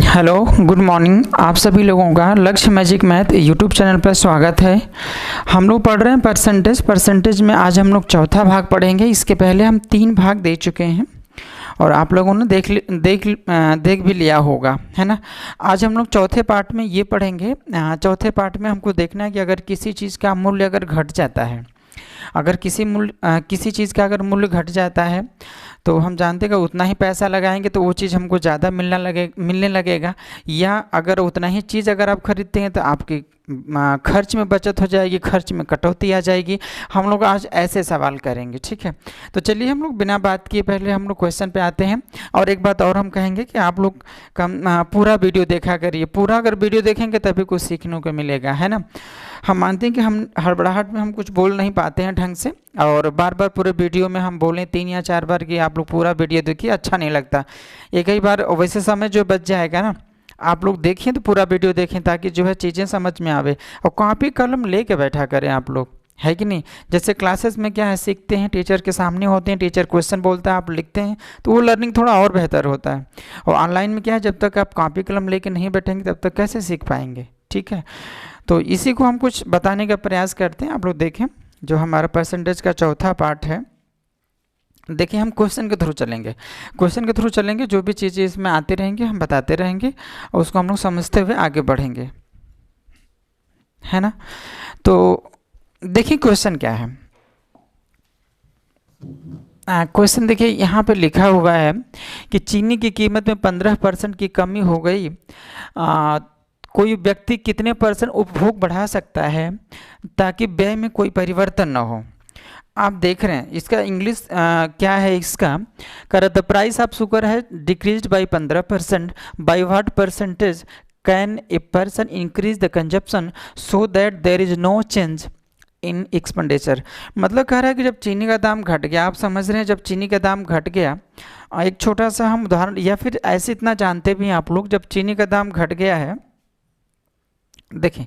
Hello, good morning. आप सभी लोगों का लक्ष्य मैजिक मैथ यूट्यूब चैनल पर स्वागत है। हम लोग पढ़ रहे हैं परसेंटेज में आज हम लोग चौथा भाग पढ़ेंगे। इसके पहले हम 3 भाग दे चुके हैं और आप लोगों ने देख भी लिया होगा, है ना। आज हम लोग चौथे पार्ट में ये पढ़ेंगे। चौथे पार्ट में हमको देखना है कि अगर किसी चीज़ का मूल्य अगर घट जाता है, अगर किसी चीज़ का अगर मूल्य घट जाता है तो हम जानते हैं कि उतना ही पैसा लगाएंगे तो वो चीज़ हमको ज़्यादा मिलने लगेगा, या अगर उतना ही चीज़ अगर आप खरीदते हैं तो आपकी खर्च में बचत हो जाएगी, खर्च में कटौती आ जाएगी। हम लोग आज ऐसे सवाल करेंगे, ठीक है। तो चलिए हम लोग बिना बात किए पहले हम लोग क्वेश्चन पे आते हैं। और एक बात और हम कहेंगे कि आप लोग पूरा वीडियो देखा करिए। पूरा अगर वीडियो देखेंगे तभी कुछ सीखने को मिलेगा, है ना। हम मानते हैं कि हम हड़बड़ाहट में हम कुछ बोल नहीं पाते हैं ढंग से, और बार बार पूरे वीडियो में हम बोलें 3 या 4 बार कि आप लोग पूरा वीडियो देखिए, अच्छा नहीं लगता। एक ही बार वैसे समय जो बच जाएगा ना, आप लोग देखिए तो पूरा वीडियो देखें ताकि जो है चीज़ें समझ में आवे। और कॉपी कलम लेके बैठा करें आप लोग, है कि नहीं। जैसे क्लासेस में क्या है, सीखते हैं, टीचर के सामने होते हैं, टीचर क्वेश्चन बोलता है, आप लिखते हैं, तो वो लर्निंग थोड़ा और बेहतर होता है। और ऑनलाइन में क्या है, जब तक आप कॉपी कलम लेके नहीं बैठेंगे तब तक कैसे सीख पाएंगे, ठीक है। तो इसी को हम कुछ बताने का प्रयास करते हैं। आप लोग देखें, जो हमारा परसेंटेज का चौथा पार्ट है, देखिए हम क्वेश्चन के थ्रू चलेंगे। जो भी चीज़ें इसमें आती रहेंगी हम बताते रहेंगे और उसको हम लोग समझते हुए आगे बढ़ेंगे, है ना। तो देखिए क्वेश्चन क्या है। क्वेश्चन देखिए, यहाँ पे लिखा हुआ है कि चीनी की कीमत में 15% की कमी हो गई। कोई व्यक्ति कितने % उपभोग बढ़ा सकता है ताकि व्यय में कोई परिवर्तन न हो। आप देख रहे हैं इसका इंग्लिश क्या है इसका। द प्राइस ऑफ शुगर है decreased by 15%, by what percentage can a person increase the consumption so that there is no change in expenditure. मतलब कह रहा है कि जब चीनी का दाम घट गया, आप समझ रहे हैं, जब चीनी का दाम घट गया, एक छोटा सा हम उदाहरण, या फिर ऐसे इतना जानते भी हैं आप लोग, जब चीनी का दाम घट गया है, देखें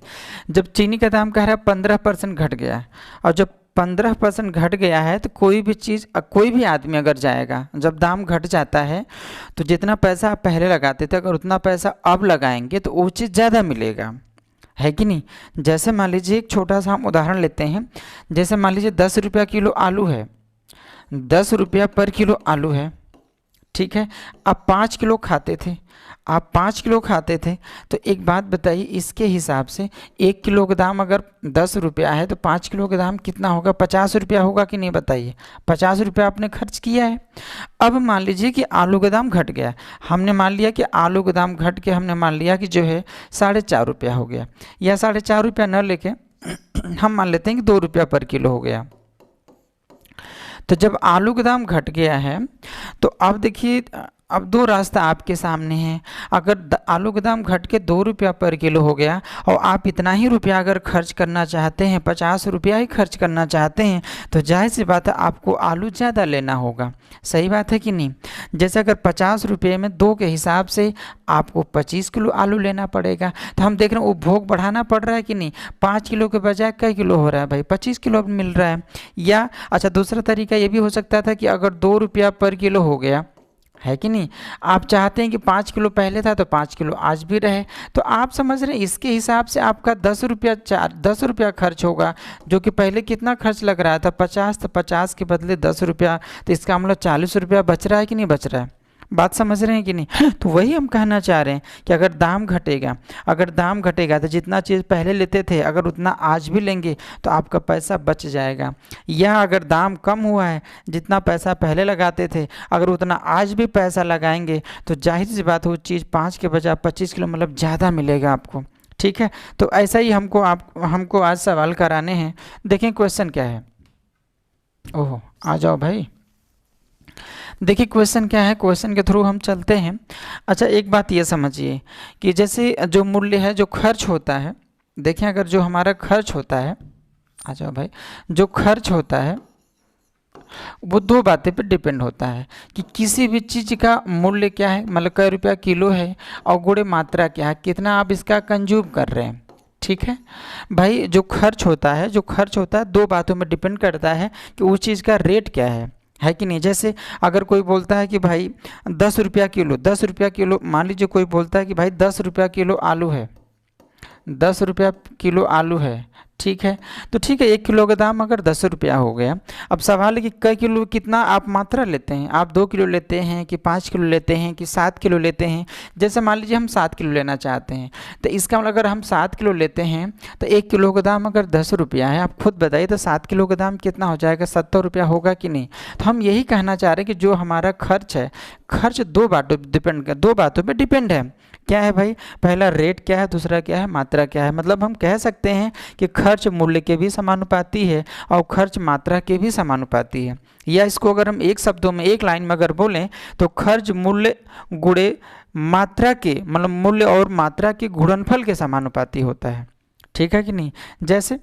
जब चीनी का दाम कह रहा है 15% घट गया है, और जब 15% घट गया है तो कोई भी चीज़, कोई भी आदमी अगर जाएगा, जब दाम घट जाता है तो जितना पैसा आप पहले लगाते थे अगर उतना पैसा अब लगाएंगे तो वो चीज़ ज़्यादा मिलेगा, है कि नहीं। जैसे मान लीजिए एक छोटा सा हम उदाहरण लेते हैं। जैसे मान लीजिए 10 रुपया किलो आलू है, 10 रुपया पर किलो आलू है, ठीक है। आप 5 किलो खाते थे, तो एक बात बताइए, इसके हिसाब से 1 किलो का दाम अगर 10 रुपया है तो 5 किलो का दाम कितना होगा, 50 रुपया होगा कि नहीं, बताइए। 50 रुपया आपने खर्च किया है। अब मान लीजिए कि आलू का दाम घट गया, हमने मान लिया कि आलू का दाम घट के हमने मान लिया कि जो है 4.5 रुपया हो गया, या 4.5 रुपया न लेके हम मान लेते हैं कि 2 रुपया पर किलो हो गया। तो जब आलू का दाम घट गया है तो अब देखिए, अब 2 रास्ता आपके सामने हैं। अगर आलू का दाम घट के 2 रुपया पर किलो हो गया और आप इतना ही रुपया अगर खर्च करना चाहते हैं, 50 रुपया ही खर्च करना चाहते हैं, तो जाहिर सी बात है आपको आलू ज़्यादा लेना होगा। सही बात है कि नहीं। जैसे अगर 50 रुपये में 2 के हिसाब से आपको 25 किलो आलू लेना पड़ेगा। तो हम देख रहे हैं उपभोग बढ़ाना पड़ रहा है कि नहीं। 5 किलो के बजाय कई किलो हो रहा है भाई, 25 किलो अब मिल रहा है। या अच्छा, दूसरा तरीका ये भी हो सकता था कि अगर 2 रुपया पर किलो हो गया, है कि नहीं, आप चाहते हैं कि 5 किलो पहले था तो 5 किलो आज भी रहे, तो आप समझ रहे हैं इसके हिसाब से आपका 10 रुपया खर्च होगा। जो कि पहले कितना खर्च लग रहा था, 50, तो 50 के बदले 10 रुपया, तो इसका मतलब 40 रुपया बच रहा है कि नहीं बच रहा है। बात समझ रहे हैं कि नहीं। तो वही हम कहना चाह रहे हैं कि अगर दाम घटेगा तो जितना चीज़ पहले लेते थे अगर उतना आज भी लेंगे तो आपका पैसा बच जाएगा। या अगर दाम कम हुआ है, जितना पैसा पहले लगाते थे अगर उतना आज भी पैसा लगाएंगे तो जाहिर सी बात हो चीज़ 5 के बजाय 25 किलो मतलब ज़्यादा मिलेगा आपको, ठीक है। तो ऐसा ही हमको आज सवाल कराने हैं। देखें क्वेश्चन क्या है। ओहो, आ जाओ भाई। देखिए क्वेश्चन क्या है, क्वेश्चन के थ्रू हम चलते हैं। अच्छा, एक बात ये समझिए कि जैसे जो मूल्य है, जो खर्च होता है, देखें अगर जो हमारा खर्च होता है, आ जाओ भाई, जो खर्च होता है वो 2 बातें पे डिपेंड होता है कि किसी भी चीज़ का मूल्य क्या है, मतलब कई रुपया किलो है, और गुणे मात्रा क्या है, कितना आप इसका कंज्यूम कर रहे हैं, ठीक है भाई। जो खर्च होता है 2 बातों में डिपेंड करता है कि उस चीज़ का रेट क्या है है कि नहीं। जैसे अगर कोई बोलता है कि भाई 10 रुपया किलो, 10 रुपया किलो, मान लीजिए कोई बोलता है कि भाई 10 रुपया किलो आलू है, 10 रुपया किलो आलू है, ठीक है। तो ठीक है, 1 किलो का दाम अगर 10 रुपया हो गया। अब सवाल है कि कई किलो, कितना आप मात्रा लेते हैं, आप 2 किलो लेते हैं कि 5 किलो लेते हैं कि 7 किलो लेते हैं। जैसे मान लीजिए हम 7 किलो लेना चाहते हैं, तो इसका मतलब अगर हम 7 किलो लेते हैं तो 1 किलो का दाम अगर 10 रुपया है, आप खुद बताइए तो 7 किलो का दाम कितना हो जाएगा, 70 रुपया होगा कि नहीं। तो हम यही कहना चाह रहे हैं कि जो हमारा खर्च है, खर्च दो बातों पर डिपेंड है। क्या है भाई, पहला रेट क्या है, दूसरा क्या है, मात्रा क्या है। मतलब हम कह सकते हैं कि खर्च मूल्य के भी समानुपाती है और खर्च मात्रा के भी समानुपाती है। या इसको अगर हम एक शब्दों में, एक लाइन में अगर बोलें तो खर्च मूल्य गुणे मात्रा के, मतलब मूल्य और मात्रा के गुणनफल के समानुपाती होता है, ठीक है कि नहीं। जैसे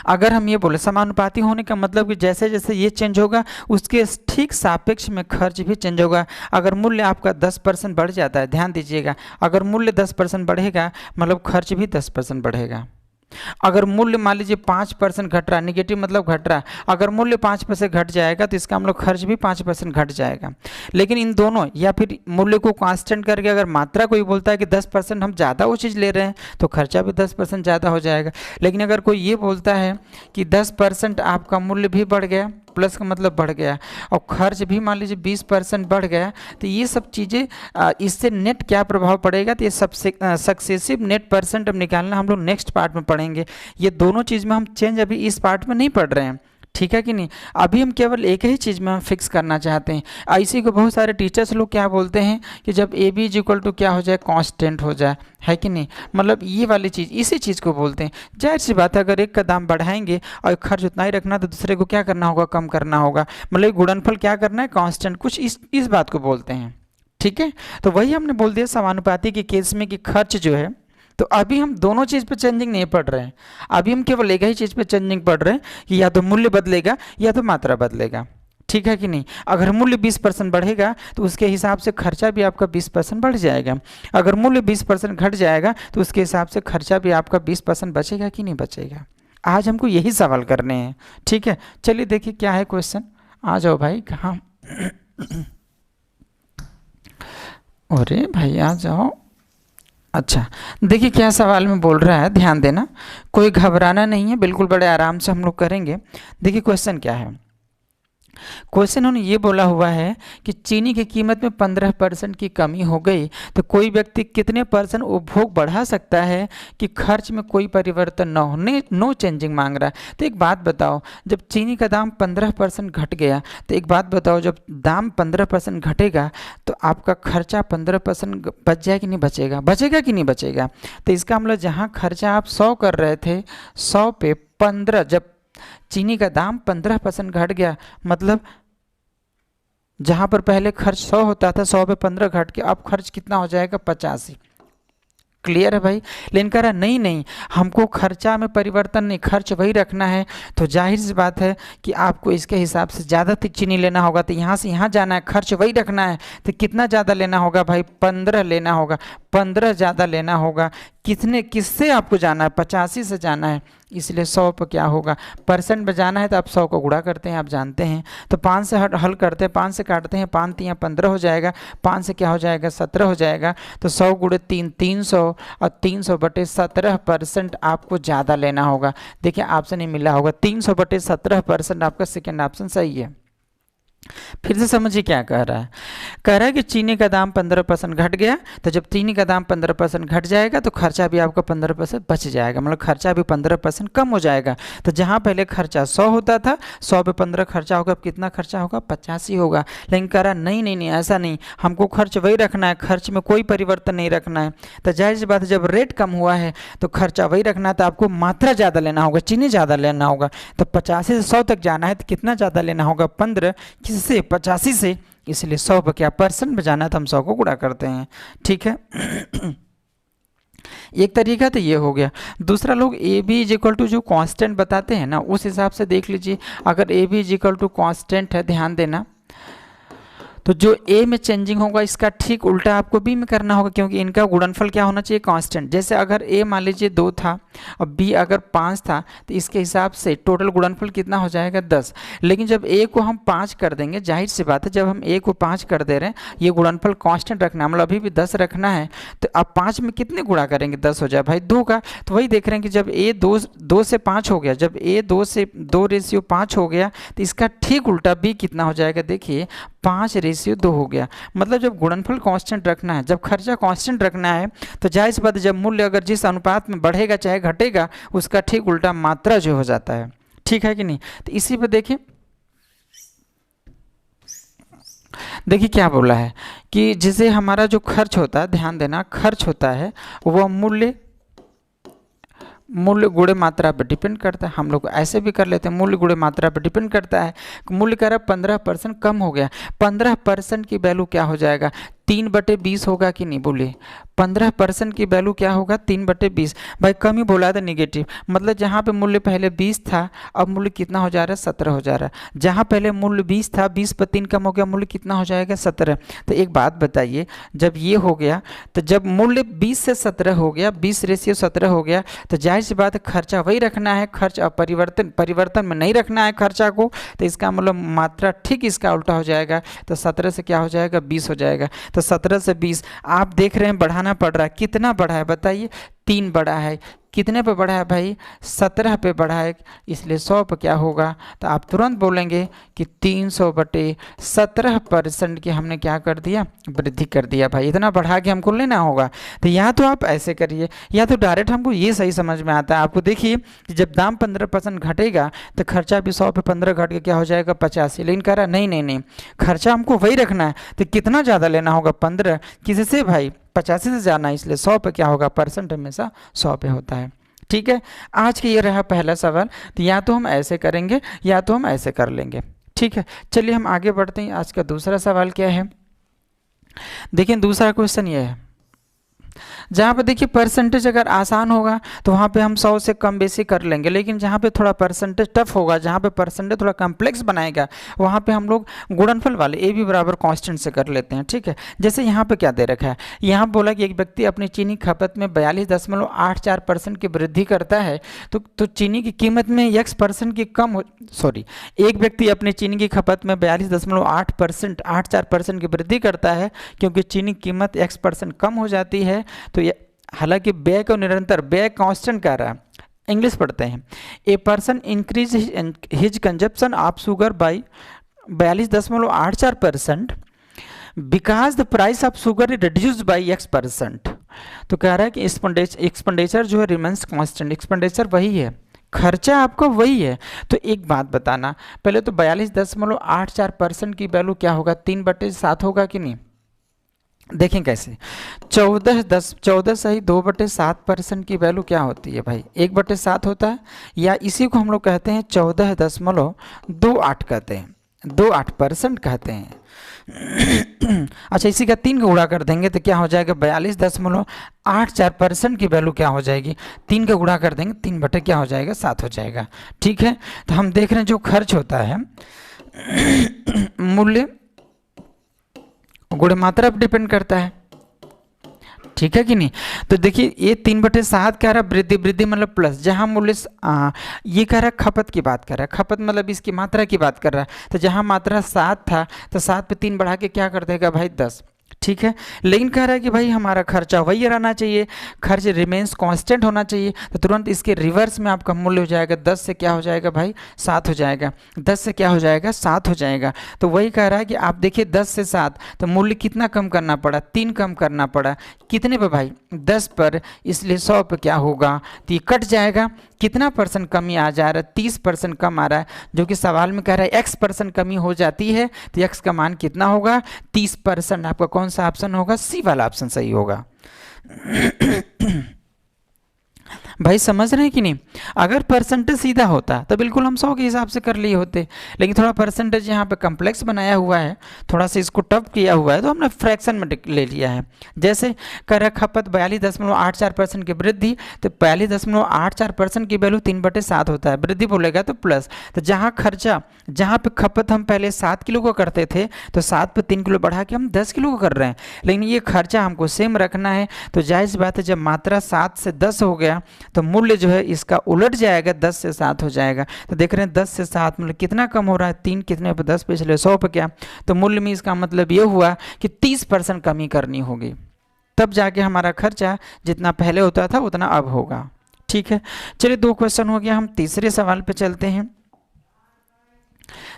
अगर हम ये बोले समानुपाती होने का मतलब कि जैसे जैसे ये चेंज होगा उसके ठीक सापेक्ष में खर्च भी चेंज होगा। अगर मूल्य आपका 10% बढ़ जाता है, ध्यान दीजिएगा, अगर मूल्य 10% बढ़ेगा मतलब खर्च भी 10% बढ़ेगा। अगर मूल्य मान लीजिए 5% घट रहा, निगेटिव मतलब घट रहा, अगर मूल्य 5% घट जाएगा तो इसका मतलब खर्च भी 5% घट जाएगा। लेकिन इन दोनों या फिर मूल्य को कांस्टेंट करके अगर मात्रा कोई बोलता है कि 10% हम ज़्यादा वो चीज़ ले रहे हैं तो खर्चा भी 10% ज़्यादा हो जाएगा। लेकिन अगर कोई ये बोलता है कि 10% आपका मूल्य भी बढ़ गया, प्लस का मतलब बढ़ गया, और खर्च भी मान लीजिए 20% बढ़ गया, तो ये सब चीज़ें, इससे नेट क्या प्रभाव पड़ेगा, तो ये सक्सेसिव नेट परसेंट अब निकालना हम लोग नेक्स्ट पार्ट में पढ़ेंगे। ये दोनों चीज़ में हम चेंज अभी इस पार्ट में नहीं पढ़ रहे हैं, ठीक है कि नहीं। अभी हम केवल एक ही चीज़ में हम फिक्स करना चाहते हैं। इसी को बहुत सारे टीचर्स लोग क्या बोलते हैं कि जब A B is equal to क्या हो जाए, कांस्टेंट हो जाए, है कि नहीं। मतलब ये वाली चीज़, इसी चीज़ को बोलते हैं। जाहिर सी बात है, अगर एक का दाम बढ़ाएंगे और खर्च उतना ही रखना तो दूसरे को क्या करना होगा, कम करना होगा। मतलब गुणनफल क्या करना है, कांस्टेंट, कुछ इस बात को बोलते हैं, ठीक है। तो वही हमने बोल दिया समानुपाती के केस में कि खर्च जो है, तो अभी हम दोनों चीज़ पे चेंजिंग नहीं पढ़ रहे हैं, अभी हम केवल एक ही चीज़ पे चेंजिंग पढ़ रहे हैं कि या तो मूल्य बदलेगा या तो मात्रा बदलेगा, ठीक है कि नहीं। अगर मूल्य 20% बढ़ेगा तो उसके हिसाब से खर्चा भी आपका 20% बढ़ जाएगा। अगर मूल्य 20% घट जाएगा तो उसके हिसाब से खर्चा भी आपका 20% बचेगा कि नहीं बचेगा। आज हमको यही सवाल करने हैं, ठीक है। चलिए देखिए क्या है क्वेश्चन, आ जाओ भाई, कहाँ अरे भाई आ जाओ। अच्छा देखिए क्या सवाल में बोल रहा है, ध्यान देना, कोई घबराना नहीं है, बिल्कुल बड़े आराम से हम लोग करेंगे। देखिए क्वेश्चन क्या है, क्वेश्चन उन्होंने ये बोला हुआ है कि चीनी की कीमत में 15% की कमी हो गई तो कोई व्यक्ति कितने % उपभोग बढ़ा सकता है कि खर्च में कोई परिवर्तन न होने, नो चेंजिंग मांग रहा है। तो एक बात बताओ, जब चीनी का दाम 15% घट गया, तो एक बात बताओ, जब दाम 15% घटेगा तो आपका खर्चा 15% बच जाए कि नहीं बचेगा, बचेगा कि नहीं बचेगा। तो इसका मतलब जहाँ खर्चा आप 100 कर रहे थे, 100 पे 15, जब चीनी का दाम 15% घट गया, मतलब जहां पर पहले खर्च 100 होता था, 100 पे 15 घट के अब खर्च कितना हो जाएगा, 85। क्लियर है भाई। लेकिन कह रहा नहीं नहीं, हमको खर्चा में परिवर्तन नहीं, खर्च वही रखना है। तो जाहिर सी बात है कि आपको इसके हिसाब से ज़्यादा चीनी लेना होगा। तो यहाँ से यहाँ जाना है, खर्च वही रखना है, तो कितना ज़्यादा लेना होगा भाई, 15 लेना होगा, 15 ज़्यादा लेना होगा। किससे आपको जाना है, 85 से जाना है, इसलिए 100 पर क्या होगा, परसेंट में जाना है तो आप 100 को गुणा करते हैं, आप जानते हैं। तो 5 से हल करते हैं, 5 से काटते हैं, 5 3 15 हो जाएगा, 5 से क्या हो जाएगा, 17 हो जाएगा। तो 100 गुणे 3 300, और 300/17% आपको ज़्यादा लेना होगा। देखिए ऑप्शन नहीं मिला होगा, 300/17% आपका सेकेंड ऑप्शन सही है। फिर से समझिए क्या कह रहा है, कह रहा है कि चीनी का दाम 15% घट गया, तो जब चीनी का दाम 15% घट जाएगा तो खर्चा भी आपका 15% बच जाएगा, मतलब खर्चा भी 15% कम हो जाएगा। तो जहाँ पहले खर्चा 100 होता था, 100 पे 15 खर्चा होगा, अब कितना खर्चा होगा, 85 होगा। लेकिन कह रहा नहीं नहीं नहीं, ऐसा नहीं, हमको खर्च वही रखना है, खर्च में कोई परिवर्तन नहीं रखना है। तो जाहिर सी बात है, जब रेट कम हुआ है तो खर्चा वही रखना है, तो आपको मात्रा ज़्यादा लेना होगा, चीनी ज़्यादा लेना होगा। तो 85 से 100 तक जाना है तो कितना ज़्यादा लेना होगा, 15 से 85 से, इसलिए 100 पर क्या परसेंट में जाना है तो हम 100 को गुणा करते हैं, ठीक है। एक तरीका तो ये हो गया। दूसरा, लोग A B is equal to जो कांस्टेंट बताते हैं ना, उस हिसाब से देख लीजिए। अगर A B is equal to constant है, ध्यान देना, तो जो ए में चेंजिंग होगा इसका ठीक उल्टा आपको बी में करना होगा, क्योंकि इनका गुणनफल क्या होना चाहिए, कांस्टेंट। जैसे अगर ए मान लीजिए 2 था और बी अगर 5 था, तो इसके हिसाब से टोटल गुणनफल कितना हो जाएगा, 10। लेकिन जब ए को हम 5 कर देंगे, जाहिर सी बात है जब हम ए को 5 कर दे रहे हैं, ये गुणनफल कांस्टेंट रखना है, मतलब अभी भी 10 रखना है, तो अब 5 में कितने गुणा करेंगे, 10 हो जाए भाई 2 का। तो वही देख रहे हैं कि जब ए 2 से 5 हो गया, जब ए 2:5 हो गया, तो इसका ठीक उल्टा बी कितना हो जाएगा, देखिए 5:2 हो गया। मतलब जब गुणनफल कांस्टेंट रखना है, जब खर्चा कांस्टेंट रखना है, तो जाहिर सी बात है जब मूल्य अगर जिस अनुपात में बढ़ेगा चाहे घटेगा, उसका ठीक उल्टा मात्रा जो हो जाता है, ठीक है कि नहीं। तो इसी पे देखिए क्या बोला है कि जिसे हमारा जो खर्च होता है, ध्यान देना, खर्च होता है वह मूल्य गुणे मात्रा पर डिपेंड करता है। हम लोग ऐसे भी कर लेते हैं, मूल्य गुणे मात्रा पर डिपेंड करता है। मूल्य कह रहा 15% कम हो गया, 15% की वैल्यू क्या हो जाएगा, 3/20 होगा कि नहीं, बोलिए 15% की वैल्यू क्या होगा, 3/20। भाई कम ही बोला था निगेटिव, मतलब जहाँ पे मूल्य पहले 20 था, अब मूल्य कितना हो जा रहा है, 17 हो जा रहा है। जहाँ पहले मूल्य 20 था, 20 पर 3 कम हो गया, मूल्य कितना हो जाएगा, 17। तो एक बात बताइए, जब ये हो गया, तो जब मूल्य 20 से 17 हो गया, 20:17 हो गया, तो जाहिर सी बात है खर्चा वही रखना है, खर्च परिवर्तन में नहीं रखना है खर्चा को। तो इसका मतलब मात्रा ठीक इसका उल्टा हो जाएगा, तो 17 से क्या हो जाएगा, 20 हो जाएगा। तो 17 से 20 आप देख रहे हैं बढ़ाना पड़ रहा है, कितना बढ़ा है बताइए, 3 बढ़ा है। कितने पे बढ़ा है भाई, 17 पे बढ़ा है, इसलिए 100 पे क्या होगा, तो आप तुरंत बोलेंगे कि 300/17% की हमने क्या कर दिया, वृद्धि कर दिया। भाई इतना बढ़ा के हमको लेना होगा। तो या तो आप ऐसे करिए, या तो डायरेक्ट हमको ये सही समझ में आता है। आपको देखिए कि जब दाम 15% घटेगा, तो खर्चा भी 100 पे 15 घट के क्या हो जाएगा, 85। लेकिन कह रहा नहीं, खर्चा हमको वही रखना है, तो कितना ज़्यादा लेना होगा, 15 किससे भाई, 85 से जाना है, इसलिए 100 पे क्या होगा, परसेंट हमेशा 100 पे होता है। ठीक है, आज के ये रहा पहला सवाल। तो या तो हम ऐसे करेंगे या तो हम ऐसे कर लेंगे। ठीक है, चलिए हम आगे बढ़ते हैं। आज का दूसरा सवाल क्या है, देखिए दूसरा क्वेश्चन ये है, जहाँ पे देखिए परसेंटेज अगर आसान होगा तो वहाँ पे हम 100 से कम बेसी कर लेंगे, लेकिन जहाँ पे थोड़ा परसेंटेज टफ होगा, जहाँ पे परसेंटेज थोड़ा कम्प्लेक्स बनाएगा, वहाँ पे हम लोग गुणनफल वाले ए बी बराबर कांस्टेंट से कर लेते हैं। ठीक है, जैसे यहाँ पे क्या दे रखा है, यहाँ बोला कि एक व्यक्ति अपनी चीनी खपत में 42.84% की वृद्धि करता है, तो चीनी की कीमत में x% की कम हो, सॉरी, एक व्यक्ति अपनी चीनी की खपत में 42.84% की वृद्धि करता है, क्योंकि चीनी की कीमत x% कम हो जाती है। तो ये हालांकि व्यय को निरंतर, व्यय कांस्टेंट कर रहा है, इंग्लिश पढ़ते हैं। ए person increase his consumption of sugar by 42.84% because the price of sugar is reduced by x%। तो कह रहा है कि एक्सपेंडिचर जो है रिमेंस कांस्टेंट, एक्सपेंडिचर वही है, खर्चा आपका वही है। तो एक बात बताना, पहले तो 42.84% की वैल्यू क्या होगा, 3/7 होगा कि नहीं, देखें कैसे, 14 सही 2/7% की वैल्यू क्या होती है भाई, 1/7 होता है, या इसी को हम लोग कहते हैं 14.28 कहते हैं, 28% कहते हैं। अच्छा, इसी का 3 का गुणा कर देंगे तो क्या हो जाएगा, 42.84% की वैल्यू क्या हो जाएगी, 3 का गुणा कर देंगे, 3 क्या हो जाएगा, 7 हो जाएगा। ठीक है, तो हम देख रहे हैं जो खर्च होता है मूल्य गुणे मात्रा पर डिपेंड करता है। ठीक है कि नहीं, तो देखिए ये 3/7 कह रहा है वृद्धि मतलब प्लस, जहां मूल्य ये कह रहा है खपत की बात कर रहा है, खपत मतलब इसकी मात्रा की बात कर रहा है। तो जहां मात्रा 7 था, तो 7 पे 3 बढ़ा के क्या कर देगा भाई, 10। ठीक है, लेकिन कह रहा है कि भाई हमारा खर्चा वही रहना चाहिए, खर्च रिमेंस कांस्टेंट होना चाहिए। तो तुरंत इसके रिवर्स में आपका मूल्य हो जाएगा, 10 से क्या हो जाएगा भाई, 7 हो जाएगा, 10 से क्या हो जाएगा, 7 हो जाएगा। तो वही कह रहा है कि आप देखिए 10 से 7, तो मूल्य कितना कम करना पड़ा, 3 कम करना पड़ा, कितने पर भाई, 10 पर, इसलिए 100 पर क्या होगा, तो ये कट जाएगा। कितना परसेंट कमी आ जा रहा है, 30% कम आ रहा है, जो कि सवाल में कह रहा है x% कमी हो जाती है, तो x का मान कितना होगा, 30%। आपका कौन सा ऑप्शन होगा, सी वाला ऑप्शन सही होगा। भाई समझ रहे हैं कि नहीं? अगर परसेंटेज सीधा होता तो बिल्कुल हम 100 के हिसाब से कर लिए होते, लेकिन थोड़ा परसेंटेज यहाँ पे कम्प्लेक्स बनाया हुआ है, थोड़ा सा इसको टफ किया हुआ है, तो हमने फ्रैक्शन में ले लिया है। जैसे कर खपत 42.84% की वृद्धि, तो 42.84% की वैल्यू 3/7 होता है, वृद्धि बोलेगा तो प्लस। तो जहाँ खर्चा, जहाँ पे खपत हम पहले 7 किलो को करते थे, तो 7 पे 3 किलो बढ़ा के हम 10 किलो को कर रहे हैं, लेकिन ये खर्चा हमको सेम रखना है। तो जायज़ बात है, जब मात्रा 7 से 10 हो गया तो मूल्य जो है इसका उलट जाएगा, 10 से 7 हो जाएगा। तो देख रहे हैं 10 से 7 मतलब कितना कम हो रहा है, 3 कितने पे 10 पे चले 100 पे क्या, तो मूल्य में इसका मतलब ये हुआ कि 30% कमी करनी होगी, तब जाके हमारा खर्चा जितना पहले होता था उतना अब होगा। ठीक है, चलिए 2 क्वेश्चन हो गया, हम तीसरे सवाल पे चलते हैं।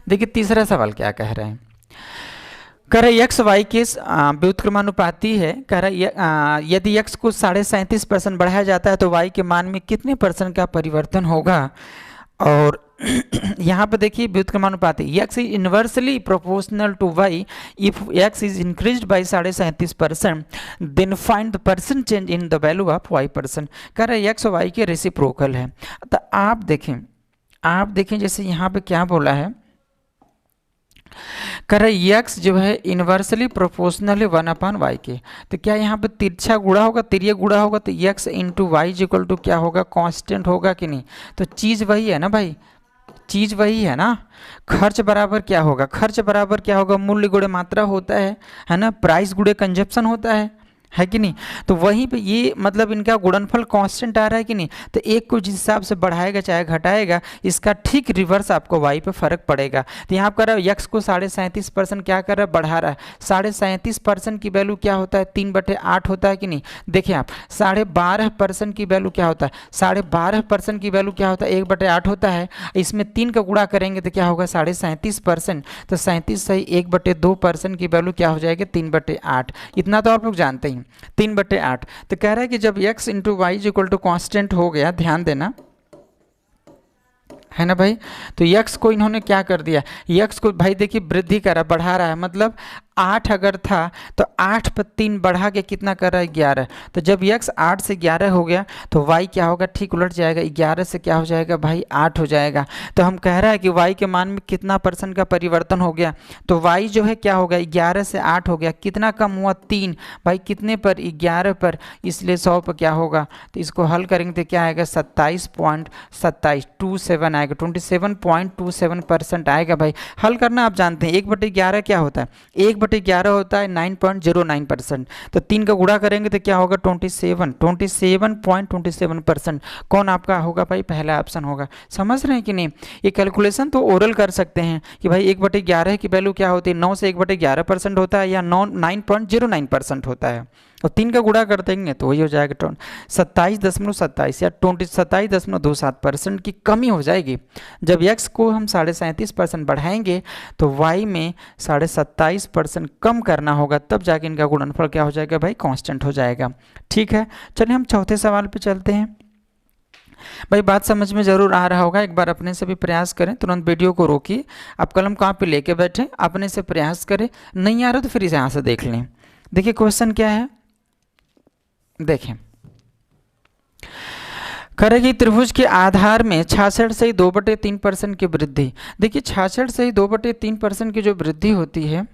देखिए तीसरा सवाल क्या कह रहे हैं, कह रहा एक्स वाई के व्युत्क्रमानुपाती है। कह रहा यदि एक्स को 37.5% बढ़ाया जाता है तो वाई के मान में कितने % का परिवर्तन होगा। और यहाँ पे देखिए व्युत्क्रमानुपाती, X is inversely proportional to Y if X is increased by 37.5%, then find the percent change in the value of y%। कह रहा है एक्स और वाई के रेसिप्रोकल है। तो आप देखें जैसे यहाँ पे क्या बोला है, कह रहा एक्स जो है इन्वर्सली प्रोपोर्शनल है 1/y के, तो क्या यहाँ पे तिरछा गुणा होगा, तिरिया गुणा होगा, तो X into Y equal to क्या होगा, कांस्टेंट होगा कि नहीं। तो चीज़ वही है ना भाई, चीज़ वही है ना। खर्च बराबर क्या होगा, खर्च बराबर क्या होगा, मूल्य गुणे मात्रा होता है ना, प्राइस गुणे कंजप्शन होता है कि नहीं। तो वहीं पे ये मतलब इनका गुणनफल कांस्टेंट आ रहा है कि नहीं। तो एक को जिस हिसाब से बढ़ाएगा चाहे घटाएगा, इसका ठीक रिवर्स आपको वाई पे फर्क पड़ेगा। तो यहाँ कर रहा है यक्स को 37.5% क्या कर रहा है, बढ़ा रहा है। 37.5% की वैल्यू क्या होता है, 3/8 होता है कि नहीं। देखिए आप 12.5% की वैल्यू क्या होता है, 12.5% की वैल्यू क्या होता है, 1/8 होता है। इसमें 3 का गुणा करेंगे तो क्या होगा 37.5%, तो 37 सही 1/2% की वैल्यू क्या हो जाएगी 3/8। इतना तो आप लोग जानते हैं 3/8। तो कह रहा है कि जब x into Y equal to constant हो गया, ध्यान देना है ना भाई, तो x को इन्होंने क्या कर दिया, x को भाई देखिए वृद्धि कर रहा है, बढ़ा रहा है, मतलब 8 अगर था तो 8 पर 3 बढ़ा के कितना कर रहा है 11। तो जब x 8 से 11 हो गया तो y क्या होगा, ठीक उलट जाएगा, 11 से क्या हो जाएगा भाई 8 हो जाएगा। तो हम कह रहा है कि y के मान में कितना % का परिवर्तन हो गया, तो y जो है क्या हो गया 11 से 8 हो गया, कितना कम हुआ 3, भाई कितने पर 11 पर, इसलिए 100 पर क्या होगा। तो इसको हल करेंगे तो क्या आएगा 27.27 आएगा, 27.27% आएगा। भाई हल करना आप जानते हैं, 1/11 क्या होता है, 1/11 होता है 9.09%। तो 3 का गुणा करेंगे तो क्या होगा 27.27%। कौन आपका होगा भाई, पहला ऑप्शन होगा। समझ रहे हैं कि नहीं। ये कैलकुलेशन तो ओरल कर सकते हैं कि भाई 1/11 की वैल्यू क्या होती है, 9 से 1/11% होता है या 9.09% होता है। और 3 का गुणा कर देंगे तो वही हो जाएगा 27.27 या 27.27% की कमी हो जाएगी। जब x को हम 37.5% बढ़ाएंगे तो y में 27.5% कम करना होगा, तब जाके इनका गुणनफल क्या हो जाएगा भाई, कांस्टेंट हो जाएगा। ठीक है, चलिए हम चौथे सवाल पे चलते हैं। भाई बात समझ में जरूर आ रहा होगा, एक बार अपने से भी प्रयास करें, तुरंत वीडियो को रोकिए, आप कलम कॉपी लेके बैठे, अपने से प्रयास करें, नहीं आ रहा तो फिर इसे यहाँ से देख लें। देखिए क्वेश्चन क्या है, देखें करेगी त्रिभुज के आधार में 66 से 2/3% की वृद्धि। देखिए 66 से 2/3% की जो वृद्धि होती है,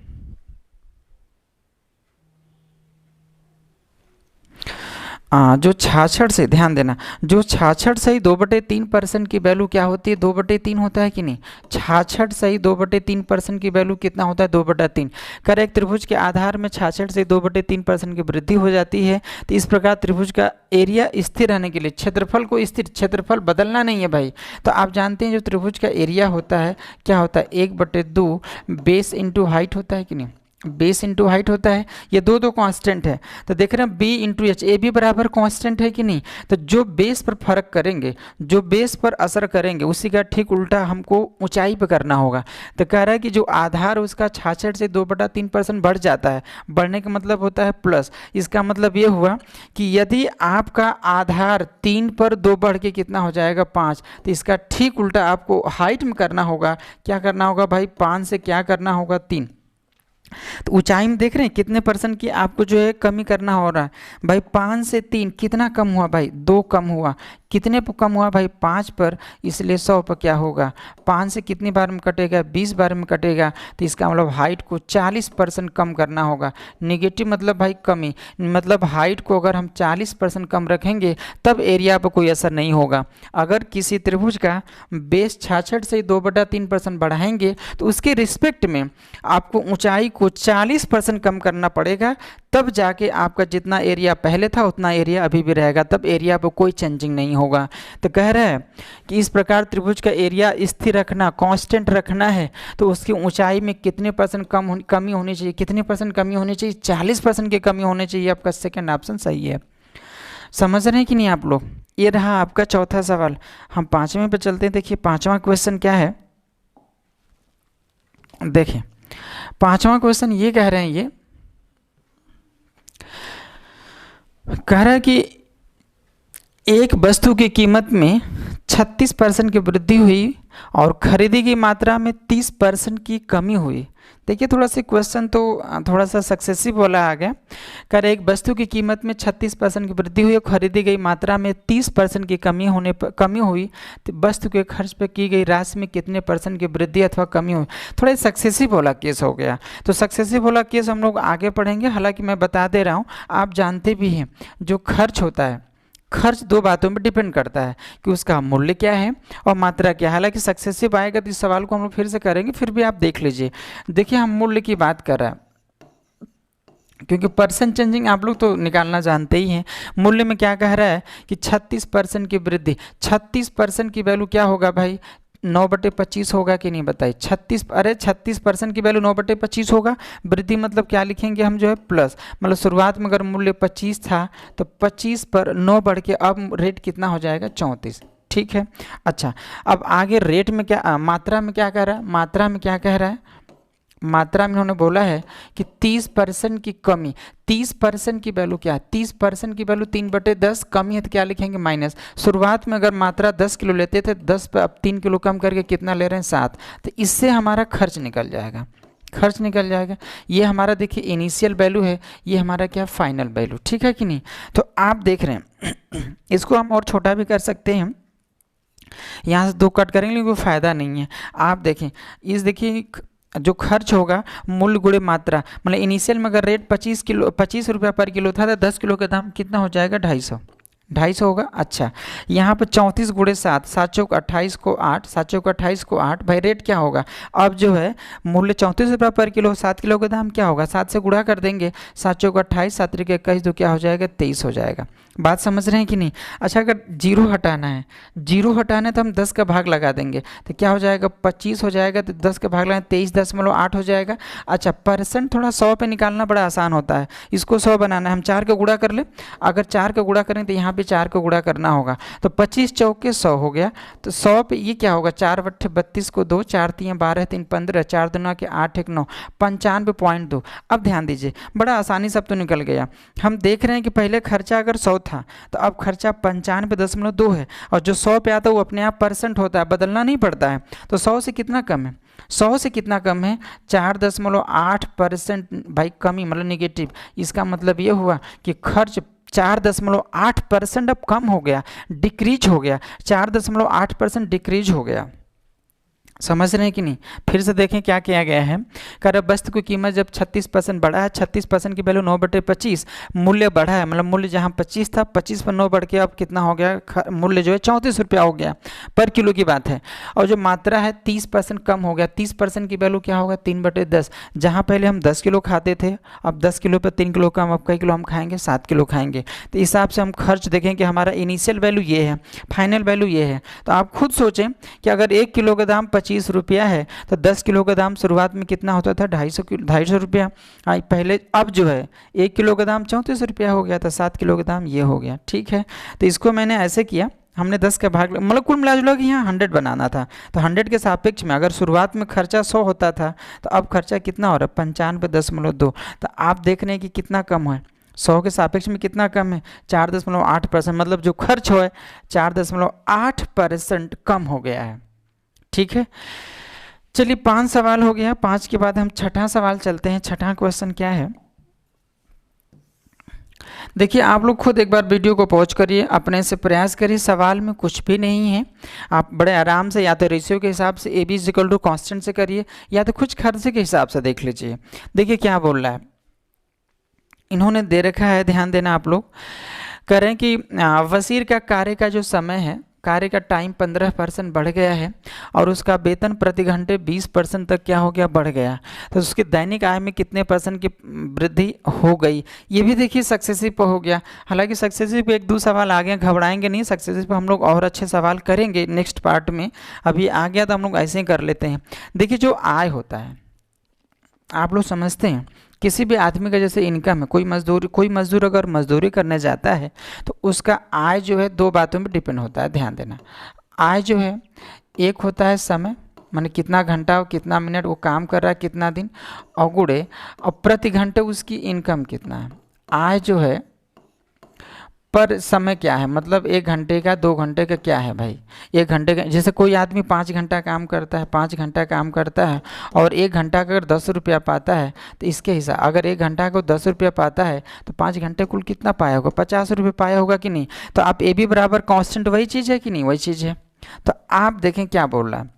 जो 66 से, ध्यान देना, जो 66 से 2/3% की वैल्यू क्या होती है, 2/3 होता है कि नहीं। 66 से 2/3% की वैल्यू कितना होता है 2/3। करेक्ट, त्रिभुज के आधार में 66 से 2/3% की वृद्धि हो जाती है। तो इस प्रकार त्रिभुज का एरिया स्थिर रहने के लिए, क्षेत्रफल को स्थिर, क्षेत्रफल बदलना नहीं है भाई। तो आप जानते हैं जो त्रिभुज का एरिया होता है क्या होता है, 1/2 बेस इंटू हाइट होता है कि नहीं, बेस इंटू हाइट होता है। ये दो कांस्टेंट है, तो देख रहे हैं बी इंटू एच, ए भी बराबर कांस्टेंट है कि नहीं। तो जो बेस पर फर्क करेंगे, जो बेस पर असर करेंगे, उसी का ठीक उल्टा हमको ऊंचाई पे करना होगा। तो कह रहा है कि जो आधार उसका 66 से 2/3% बढ़ जाता है, बढ़ने का मतलब होता है प्लस। इसका मतलब ये हुआ कि यदि आपका आधार 3 पर 2 बढ़ के कितना हो जाएगा 5, तो इसका ठीक उल्टा आपको हाइट में करना होगा। क्या करना होगा भाई, 5 से क्या करना होगा 3, तो ऊंचाई में देख रहे हैं कितने परसेंट की आपको जो है कमी करना हो रहा है भाई। 5 से 3 कितना कम हुआ भाई, 2 कम हुआ। कितने पर कम हुआ भाई, 5 पर, इसलिए 100 पर क्या होगा, 5 से कितनी बार में कटेगा, 20 बार में कटेगा। तो इसका मतलब हाइट को 40% कम करना होगा। निगेटिव मतलब भाई कमी, मतलब हाइट को अगर हम 40% कम रखेंगे तब एरिया पर कोई असर नहीं होगा। अगर किसी त्रिभुज का बेस 66 से 2/3% बढ़ाएंगे तो उसके रिस्पेक्ट में आपको ऊंचाई को 40% कम करना पड़ेगा, तब जाके आपका जितना एरिया पहले था उतना एरिया अभी भी रहेगा, तब एरिया पर कोई चेंजिंग नहीं होगा। तो कह रहा है कि इस प्रकार त्रिभुज का एरिया स्थिर रखना, कांस्टेंट रखना है, तो उसकी ऊंचाई में कितने परसेंट कमी होनी चाहिए, कितने परसेंट कमी होनी चाहिए, 40% की कमी होनी चाहिए। आपका सेकंड ऑप्शन सही है। समझ रहे हैं कि नहीं आप लोग। ये रहा आपका चौथा सवाल। हम पांचवें पे चलते हैं। देखिए पांचवा क्वेश्चन क्या है, देखिए पांचवा क्वेश्चन ये कह रहे हैं, ये कह रहा है कि एक वस्तु की कीमत में 36% की वृद्धि हुई और खरीदी की मात्रा में 30% की कमी हुई। देखिए थोड़ा सा क्वेश्चन तो थोड़ा सा सक्सेसिव वाला आ गया। कह रहे एक वस्तु की कीमत में 36% की वृद्धि हुई और खरीदी गई मात्रा में 30% की कमी हुई, तो वस्तु के खर्च पर की गई राशि में कितने परसेंट की वृद्धि अथवा कमी हुई। थोड़ा सक्सेसिव वाला केस हो गया। तो सक्सेसिव वाला केस हम लोग आगे पढ़ेंगे। हालांकि मैं बता दे रहा हूँ, आप जानते भी हैं जो खर्च होता है, खर्च दो बातों पर डिपेंड करता है कि उसका मूल्य क्या है और मात्रा क्या है। हालांकि सक्सेसिव आएगा तो इस सवाल को हम लोग फिर से करेंगे, फिर भी आप देख लीजिए। देखिए हम मूल्य की बात कर रहे हैं, क्योंकि परसेंट चेंजिंग आप लोग तो निकालना जानते ही हैं। मूल्य में क्या कह रहा है कि 36% की वृद्धि, 36% की वैल्यू क्या होगा भाई, 9/25 होगा कि नहीं बताइए। 36% की वैल्यू 9/25 होगा। वृद्धि मतलब क्या लिखेंगे हम जो है प्लस, मतलब शुरुआत में अगर मूल्य 25 था तो 25 पर 9 बढ़ के अब रेट कितना हो जाएगा, 34। ठीक है। अच्छा अब आगे रेट में क्या, मात्रा में क्या कह रहा है, मात्रा में क्या कह रहा है, मात्रा में उन्होंने बोला है कि 30% की कमी। 30% की वैल्यू क्या है, 30% की वैल्यू 3/10, कमी है तो क्या लिखेंगे माइनस। शुरुआत में अगर मात्रा 10 किलो लेते थे, 10 पे अब 3 किलो कम करके कितना ले रहे हैं, 7। तो इससे हमारा खर्च निकल जाएगा, खर्च निकल जाएगा। ये हमारा देखिए इनिशियल वैल्यू है, ये हमारा क्या फाइनल वैल्यू। ठीक है कि नहीं। तो आप देख रहे हैं इसको हम और छोटा भी कर सकते हैं, यहाँ से 2 कट करेंगे लेकिन कोई फ़ायदा नहीं है। आप देखें इस, देखिए जो खर्च होगा मूल्य गुणे मात्रा, मतलब इनिशियल में अगर रेट 25 रुपया पर किलो था तो 10 किलो का दाम कितना हो जाएगा, 250 होगा। अच्छा यहाँ पर 34 गुणे 7, 7 चौक 28 को 8, 7 चौक 28 को 8, भाई रेट क्या होगा, अब जो है मूल्य 34 रुपया पर किलो, 7 किलो का दाम क्या होगा, 7 से गुणा कर देंगे, 7 चौक 28, 7 त्रिक 21, तो क्या हो जाएगा, 23 हो जाएगा। बात समझ रहे हैं कि नहीं। अच्छा अगर जीरो हटाना है, जीरो हटाना है तो हम 10 का भाग लगा देंगे, तो क्या हो जाएगा, 25 हो जाएगा, तो 10 का भाग लगाएं 23.8 हो जाएगा। अच्छा परसेंट थोड़ा 100 पे निकालना बड़ा आसान होता है, इसको 100 बनाना है, हम 4 का गुणा कर ले। अगर 4 का गुणा करें तो यहाँ पे 4 का गुणा करना होगा, तो 25 चौके 100 हो गया। तो 100 पे ये क्या होगा, 4 बट्ठे 32 को 2, 4 3 12 3 15, 4 दूना के 8 1 9, 95.2। अब ध्यान दीजिए बड़ा आसानी से अब तो निकल गया। हम देख रहे हैं कि पहले खर्चा अगर 100 था तो अब खर्चा 95.2 है, और जो 100 पे आता है वो अपने आप परसेंट होता है, बदलना नहीं पड़ता है। तो 100 से कितना कम है, 100 से कितना कम है, 4.8% भाई कमी, मतलब निगेटिव। इसका मतलब ये हुआ कि खर्च 4.8% अब कम हो गया, डिक्रीज हो गया, 4.8% डिक्रीज हो गया। समझ रहे हैं कि नहीं। फिर से देखें क्या किया गया है। कर वस्तु की कीमत जब 36% बढ़ा है, 36% की वैल्यू 9/25, मूल्य बढ़ा है, मतलब मूल्य जहां 25 था 25 पर 9 बढ़ के अब कितना हो गया, मूल्य जो है 34 रुपया हो गया पर किलो की बात है। और जो मात्रा है 30% कम हो गया, 30% की वैल्यू क्या होगा, 3/10। जहाँ पहले हम 10 किलो खाते थे अब 10 किलो पर 3 किलो कम, अब कई किलो हम खाएंगे, 7 किलो खाएंगे। तो इस हिसाब से हम खर्च देखें कि हमारा इनिशियल वैल्यू ये है, फाइनल वैल्यू ये है। तो आप खुद सोचें कि अगर 1 किलो का दाम 25 रुपया है तो 10 किलो का दाम शुरुआत में कितना होता था, 250 रुपया पहले। अब जो है 1 किलो का दाम 34 रुपया हो गया था, 7 किलो का दाम ये हो गया। ठीक है। तो इसको मैंने ऐसे किया, हमने 10 का भाग, मतलब कुल मिला जुला कि यहाँ 100 बनाना था, तो 100 के सापेक्ष में अगर शुरुआत में खर्चा 100 होता था तो अब खर्चा कितना हो रहा है, 95.2। तो आप देख रहे हैं कि कितना कम है, 100 के सापेक्ष में कितना कम है, 4.8%, मतलब जो खर्च हो है 4.8% कम हो गया है। ठीक है। चलिए 5 सवाल हो गया। 5 के बाद हम छठा सवाल चलते हैं। छठा क्वेश्चन क्या है, देखिए आप लोग खुद एक बार वीडियो को पॉज करिए, अपने से प्रयास करिए। सवाल में कुछ भी नहीं है, आप बड़े आराम से या तो रेशियो के हिसाब से A B is equal to constant से करिए, या तो कुछ खर्चे के हिसाब से देख लीजिए। देखिए क्या बोल रहा है, इन्होंने दे रखा है, ध्यान देना आप लोग। कह रहे हैं कि वसीर का कार्य का जो समय है, कार्य का टाइम 15% बढ़ गया है और उसका वेतन प्रति घंटे 20% तक क्या हो गया, बढ़ गया। तो उसकी दैनिक आय में कितने % की वृद्धि हो गई। ये भी देखिए सक्सेसिव पे हो गया। हालांकि सक्सेसिव पे 1-2 सवाल आ गए, घबराएंगे नहीं, सक्सेसिव पे हम लोग और अच्छे सवाल करेंगे नेक्स्ट पार्ट में। अभी आ गया तो हम लोग ऐसे ही कर लेते हैं। देखिए जो आय होता है, आप लोग समझते हैं किसी भी आदमी का जैसे इनकम है, कोई मजदूर अगर मजदूरी करने जाता है तो उसका आय जो है 2 बातों में डिपेंड होता है, ध्यान देना। आय जो है एक होता है समय, माने कितना घंटा और कितना मिनट वो काम कर रहा है, कितना दिन, और गुणे और प्रति घंटे उसकी इनकम कितना है। आय जो है पर समय क्या है, मतलब 1 घंटे का 2 घंटे का क्या है भाई। 1 घंटे का, जैसे कोई आदमी 5 घंटा काम करता है, 5 घंटा काम करता है और 1 घंटा का अगर 10 रुपया पाता है तो इसके हिसाब, अगर 1 घंटा को 10 रुपया पाता है तो 5 घंटे कुल कितना पाया होगा, 50 रुपये पाया होगा कि नहीं। तो आप ए बी बराबर कांस्टेंट वही चीज़ है कि नहीं, वही चीज़ है। तो आप देखें क्या बोल रहा है,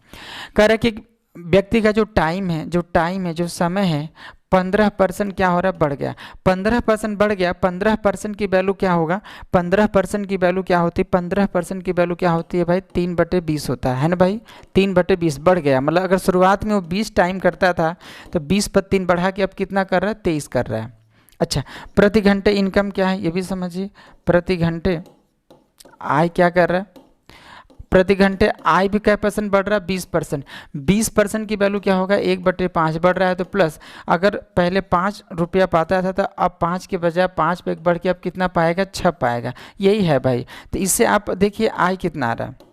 कह रहा है कि व्यक्ति का जो टाइम है, जो समय है 15% क्या हो रहा है, बढ़ गया। 15% बढ़ गया, 15% की वैल्यू क्या होगा, 15% की वैल्यू क्या होती है, 15% की वैल्यू क्या होती है भाई, 3/20 होता है ना भाई। 3/20 बढ़ गया, मतलब अगर शुरुआत में वो 20 टाइम करता था तो 20 पर 3 बढ़ा के अब कितना कर रहा है, 23 कर रहा है। अच्छा, प्रति घंटे इनकम क्या है ये भी समझिए, प्रति घंटे आय क्या कर रहा है, प्रति घंटे आय भी क्या % बढ़ रहा है, 20%। 20% की वैल्यू क्या होगा, 1/5 बढ़ रहा है। तो प्लस, अगर पहले 5 रुपया पाता था तो अब 5 के बजाय 5 पे 1 बढ़ के अब कितना पाएगा, 6 पाएगा। यही है भाई। तो इससे आप देखिए आय कितना आ रहा है,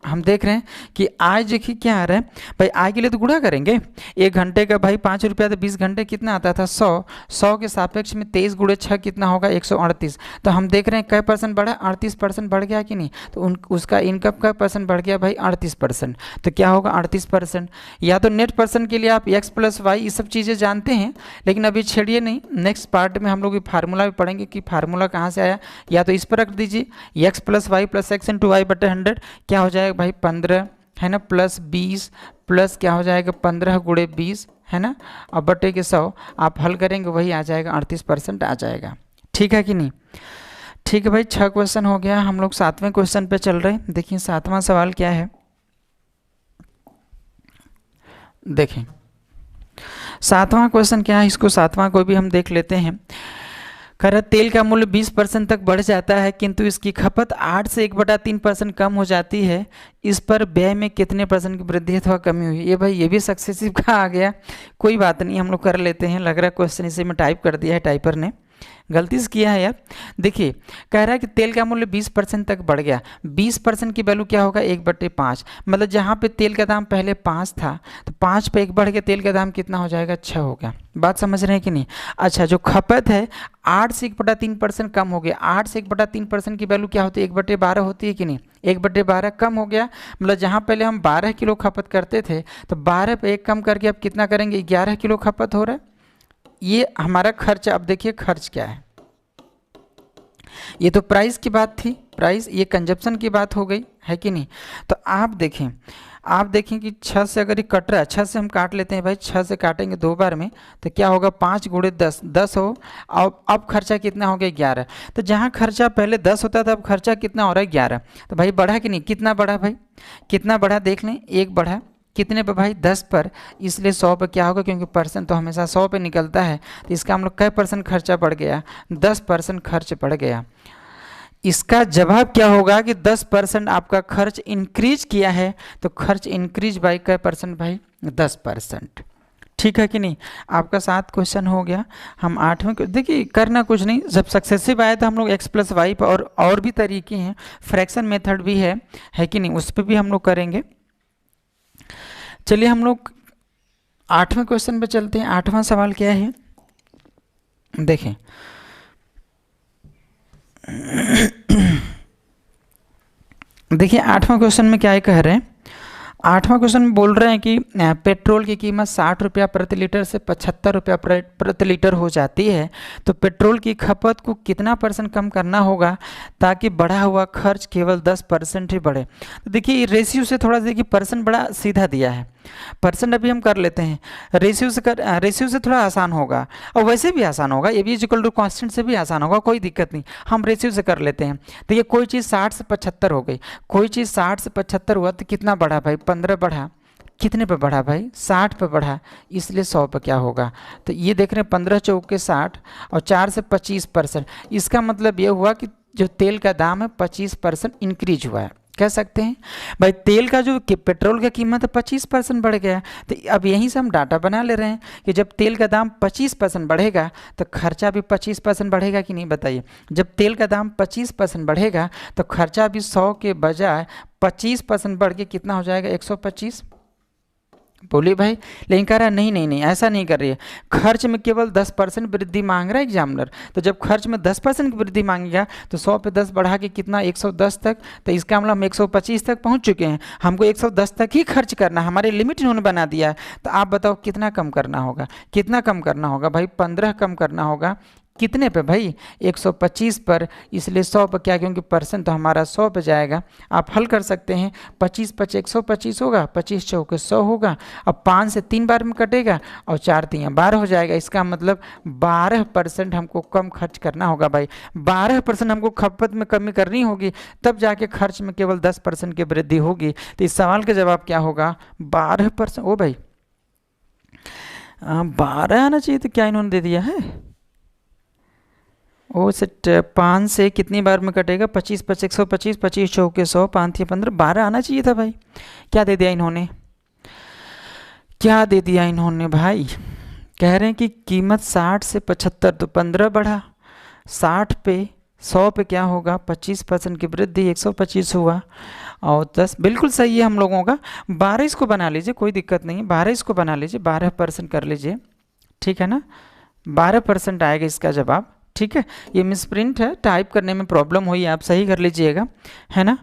हम देख रहे हैं कि आय देखिए क्या आ रहा है भाई। आय के लिए तो गुणा करेंगे, 1 घंटे का भाई 5 रुपया, तो 20 घंटे कितना आता था, 100 के सापेक्ष में 23 गुणे 6 कितना होगा, 138। तो हम देख रहे हैं कै % बढ़ा, 38% बढ़ गया कि नहीं। तो उसका इनकम का % बढ़ गया भाई, 38%। तो क्या होगा 38%। या तो नेट % के लिए आप x + y ये सब चीज़ें जानते हैं, लेकिन अभी छेड़िए नहीं, नेक्स्ट पार्ट में हम लोग फार्मूला भी पढ़ेंगे कि फार्मूला कहाँ से आया। या तो इस पर रख दीजिए, x + y + x × y/100 क्या हो जाएगा भाई 15 है ना, प्लस 20 प्लस क्या हो जाएगा 15 गुणे 20 है ना, और बटे के 100 आप हल करेंगे वही आ जाएगा, 38% आ जाएगा। ठीक है कि नहीं। ठीक है भाई, 6 क्वेश्चन हो गया, हम लोग 7वें क्वेश्चन पे चल रहे हैं। देखिए 7वां सवाल क्या है, देखें 7वां क्वेश्चन क्या है, इसको 7वां को भी हम देख लेते हैं। कह रहा तेल का मूल्य 20% तक बढ़ जाता है किंतु इसकी खपत 8 से 1/3% कम हो जाती है, इस पर व्यय में कितने % की वृद्धि अथवा कमी हुई। ये भाई ये भी सक्सेसिव का आ गया, कोई बात नहीं हम लोग कर लेते हैं। लग रहा है क्वेश्चन इसे में टाइप कर दिया है टाइपर ने, गलती से किया है यार। देखिए कह रहा है कि तेल का मूल्य 20% तक बढ़ गया, 20% की वैल्यू क्या होगा, 1/5। मतलब जहाँ पे तेल का दाम पहले 5 था तो 5 पे 1 बढ़ के तेल का दाम कितना हो जाएगा, 6 हो गया। बात समझ रहे हैं कि नहीं। अच्छा, जो खपत है 8 से 1/3% कम हो गया। 8 से 1/3% की वैल्यू क्या होती है, 1/12 होती है कि नहीं। 1/12 कम हो गया, मतलब जहाँ पहले हम 12 किलो खपत करते थे तो 12 पे 1 कम करके अब कितना करेंगे, 11 किलो खपत हो रहा है। ये हमारा खर्च। अब देखिए खर्च क्या है, ये तो प्राइस की बात थी, प्राइस, ये कंजप्शन की बात हो गई है कि नहीं। तो आप देखें कि 6 से अगर ये कट रहा है, 6 से हम काट लेते हैं भाई, 6 से काटेंगे 2 बार में तो क्या होगा, 5 गुणे 10, 10 हो। अब खर्चा कितना हो गया, 11। तो जहाँ खर्चा पहले 10 होता था अब खर्चा कितना हो रहा है, 11। तो भाई बढ़ा कि नहीं, कितना बढ़ा भाई, कितना बढ़ा देख लें, 1 बढ़ा, कितने पे भाई, 10 पर, इसलिए 100 पे क्या होगा, क्योंकि % तो हमेशा 100 पे निकलता है। तो इसका हम लोग कै % खर्चा बढ़ गया, 10% खर्च बढ़ गया। इसका जवाब क्या होगा कि 10% आपका खर्च इंक्रीज किया है, तो खर्च इंक्रीज बाई कै % भाई, 10%। ठीक है कि नहीं। आपका 7 क्वेश्चन हो गया। हम 8वें को देखिए, करना कुछ नहीं, जब सक्सेसिव आए तो हम लोग x + y पर और भी तरीके हैं, फ्रैक्शन मेथड भी है कि नहीं, उस पर भी हम लोग करेंगे। चलिए हम लोग 8वें क्वेश्चन पे चलते हैं। 8वां सवाल क्या है, देखें देखिए 8वां क्वेश्चन में क्या कह रहे हैं, 8वां क्वेश्चन में बोल रहे हैं कि पेट्रोल की कीमत 60 रुपया प्रति लीटर से 75 रुपया प्रति लीटर हो जाती है, तो पेट्रोल की खपत को कितना % कम करना होगा ताकि बढ़ा हुआ खर्च केवल 10% ही बढ़े। तो देखिए रेशियो से थोड़ा देखिए परसेंट बड़ा सीधा दिया है, परसेंट अभी हम कर लेते हैं, रेशियो से थोड़ा आसान होगा और वैसे भी आसान होगा, ये भी इक्वल टू कांस्टेंट से भी आसान होगा, कोई दिक्कत नहीं, हम रेशियो से कर लेते हैं। देखिए कोई चीज़ 60 से 75 हो गई, कोई चीज़ 60 से 75 हुआ तो कितना बढ़ा भाई, 15 बढ़ा, कितने पे बढ़ा भाई, 60 पे बढ़ा, इसलिए 100 पे क्या होगा, तो ये देख रहे हैं 15 चौके 60 और 4 से 25%, इसका मतलब ये हुआ कि जो तेल का दाम है 25% इंक्रीज हुआ है, कह सकते हैं भाई तेल का जो पेट्रोल का कीमत है 25% बढ़ गया। तो अब यहीं से हम डाटा बना ले रहे हैं कि जब तेल का दाम 25% बढ़ेगा तो खर्चा भी 25% बढ़ेगा कि नहीं बताइए। जब तेल का दाम 25% बढ़ेगा तो खर्चा भी 100 के बजाय 25% बढ़ के कितना हो जाएगा, 125। बोलिए भाई, लेकिन कह रहा है नहीं नहीं नहीं ऐसा नहीं कर रही है, खर्च में केवल 10% वृद्धि मांग रहा है एग्जामिनर। तो जब खर्च में 10% की वृद्धि मांगेगा तो 100 पे 10 बढ़ा के कितना, 110 तक, तो इसका मतलब हम 125 तक पहुंच चुके हैं, हमको 110 तक ही खर्च करना, हमारे लिमिट इन्होंने बना दिया है। तो आप बताओ कितना कम करना होगा, कितना कम करना होगा भाई, 15 कम करना होगा, कितने पे भाई, 125 पर, इसलिए 100 पर क्या, क्योंकि परसेंट तो हमारा 100 पे जाएगा। आप हल कर सकते हैं, 25 5 125 होगा, 25 चौके 100 होगा, अब 5 से 3 बार में कटेगा और 4 3 12 हो जाएगा, इसका मतलब 12% हमको कम खर्च करना होगा भाई, 12% हमको खपत में कमी करनी होगी, तब जाके खर्च में केवल 10% की वृद्धि होगी। तो इस सवाल का जवाब क्या होगा, 12%। ओ भाई 12 आना चाहिए, तो क्या इन्होंने दे दिया है, ओ सेट 5 से कितनी बार में कटेगा, 25 5 125, 25 चौके 100, 5 15, 12 आना चाहिए था भाई, क्या दे दिया इन्होंने, क्या दे दिया इन्होंने भाई, कह रहे हैं कि कीमत 60 से 75, तो 15 बढ़ा, 60 पे 100 पे क्या होगा, 25% की वृद्धि, 125 हुआ और 10, बिल्कुल सही है हम लोगों का। 12 इसको बना लीजिए, कोई दिक्कत नहीं है, 12 इसको बना लीजिए, 12% कर लीजिए, ठीक है ना, 12% आएगा इसका जवाब, ठीक है। ये मिसप्रिंट है, टाइप करने में प्रॉब्लम हुई, आप सही कर लीजिएगा, है ना।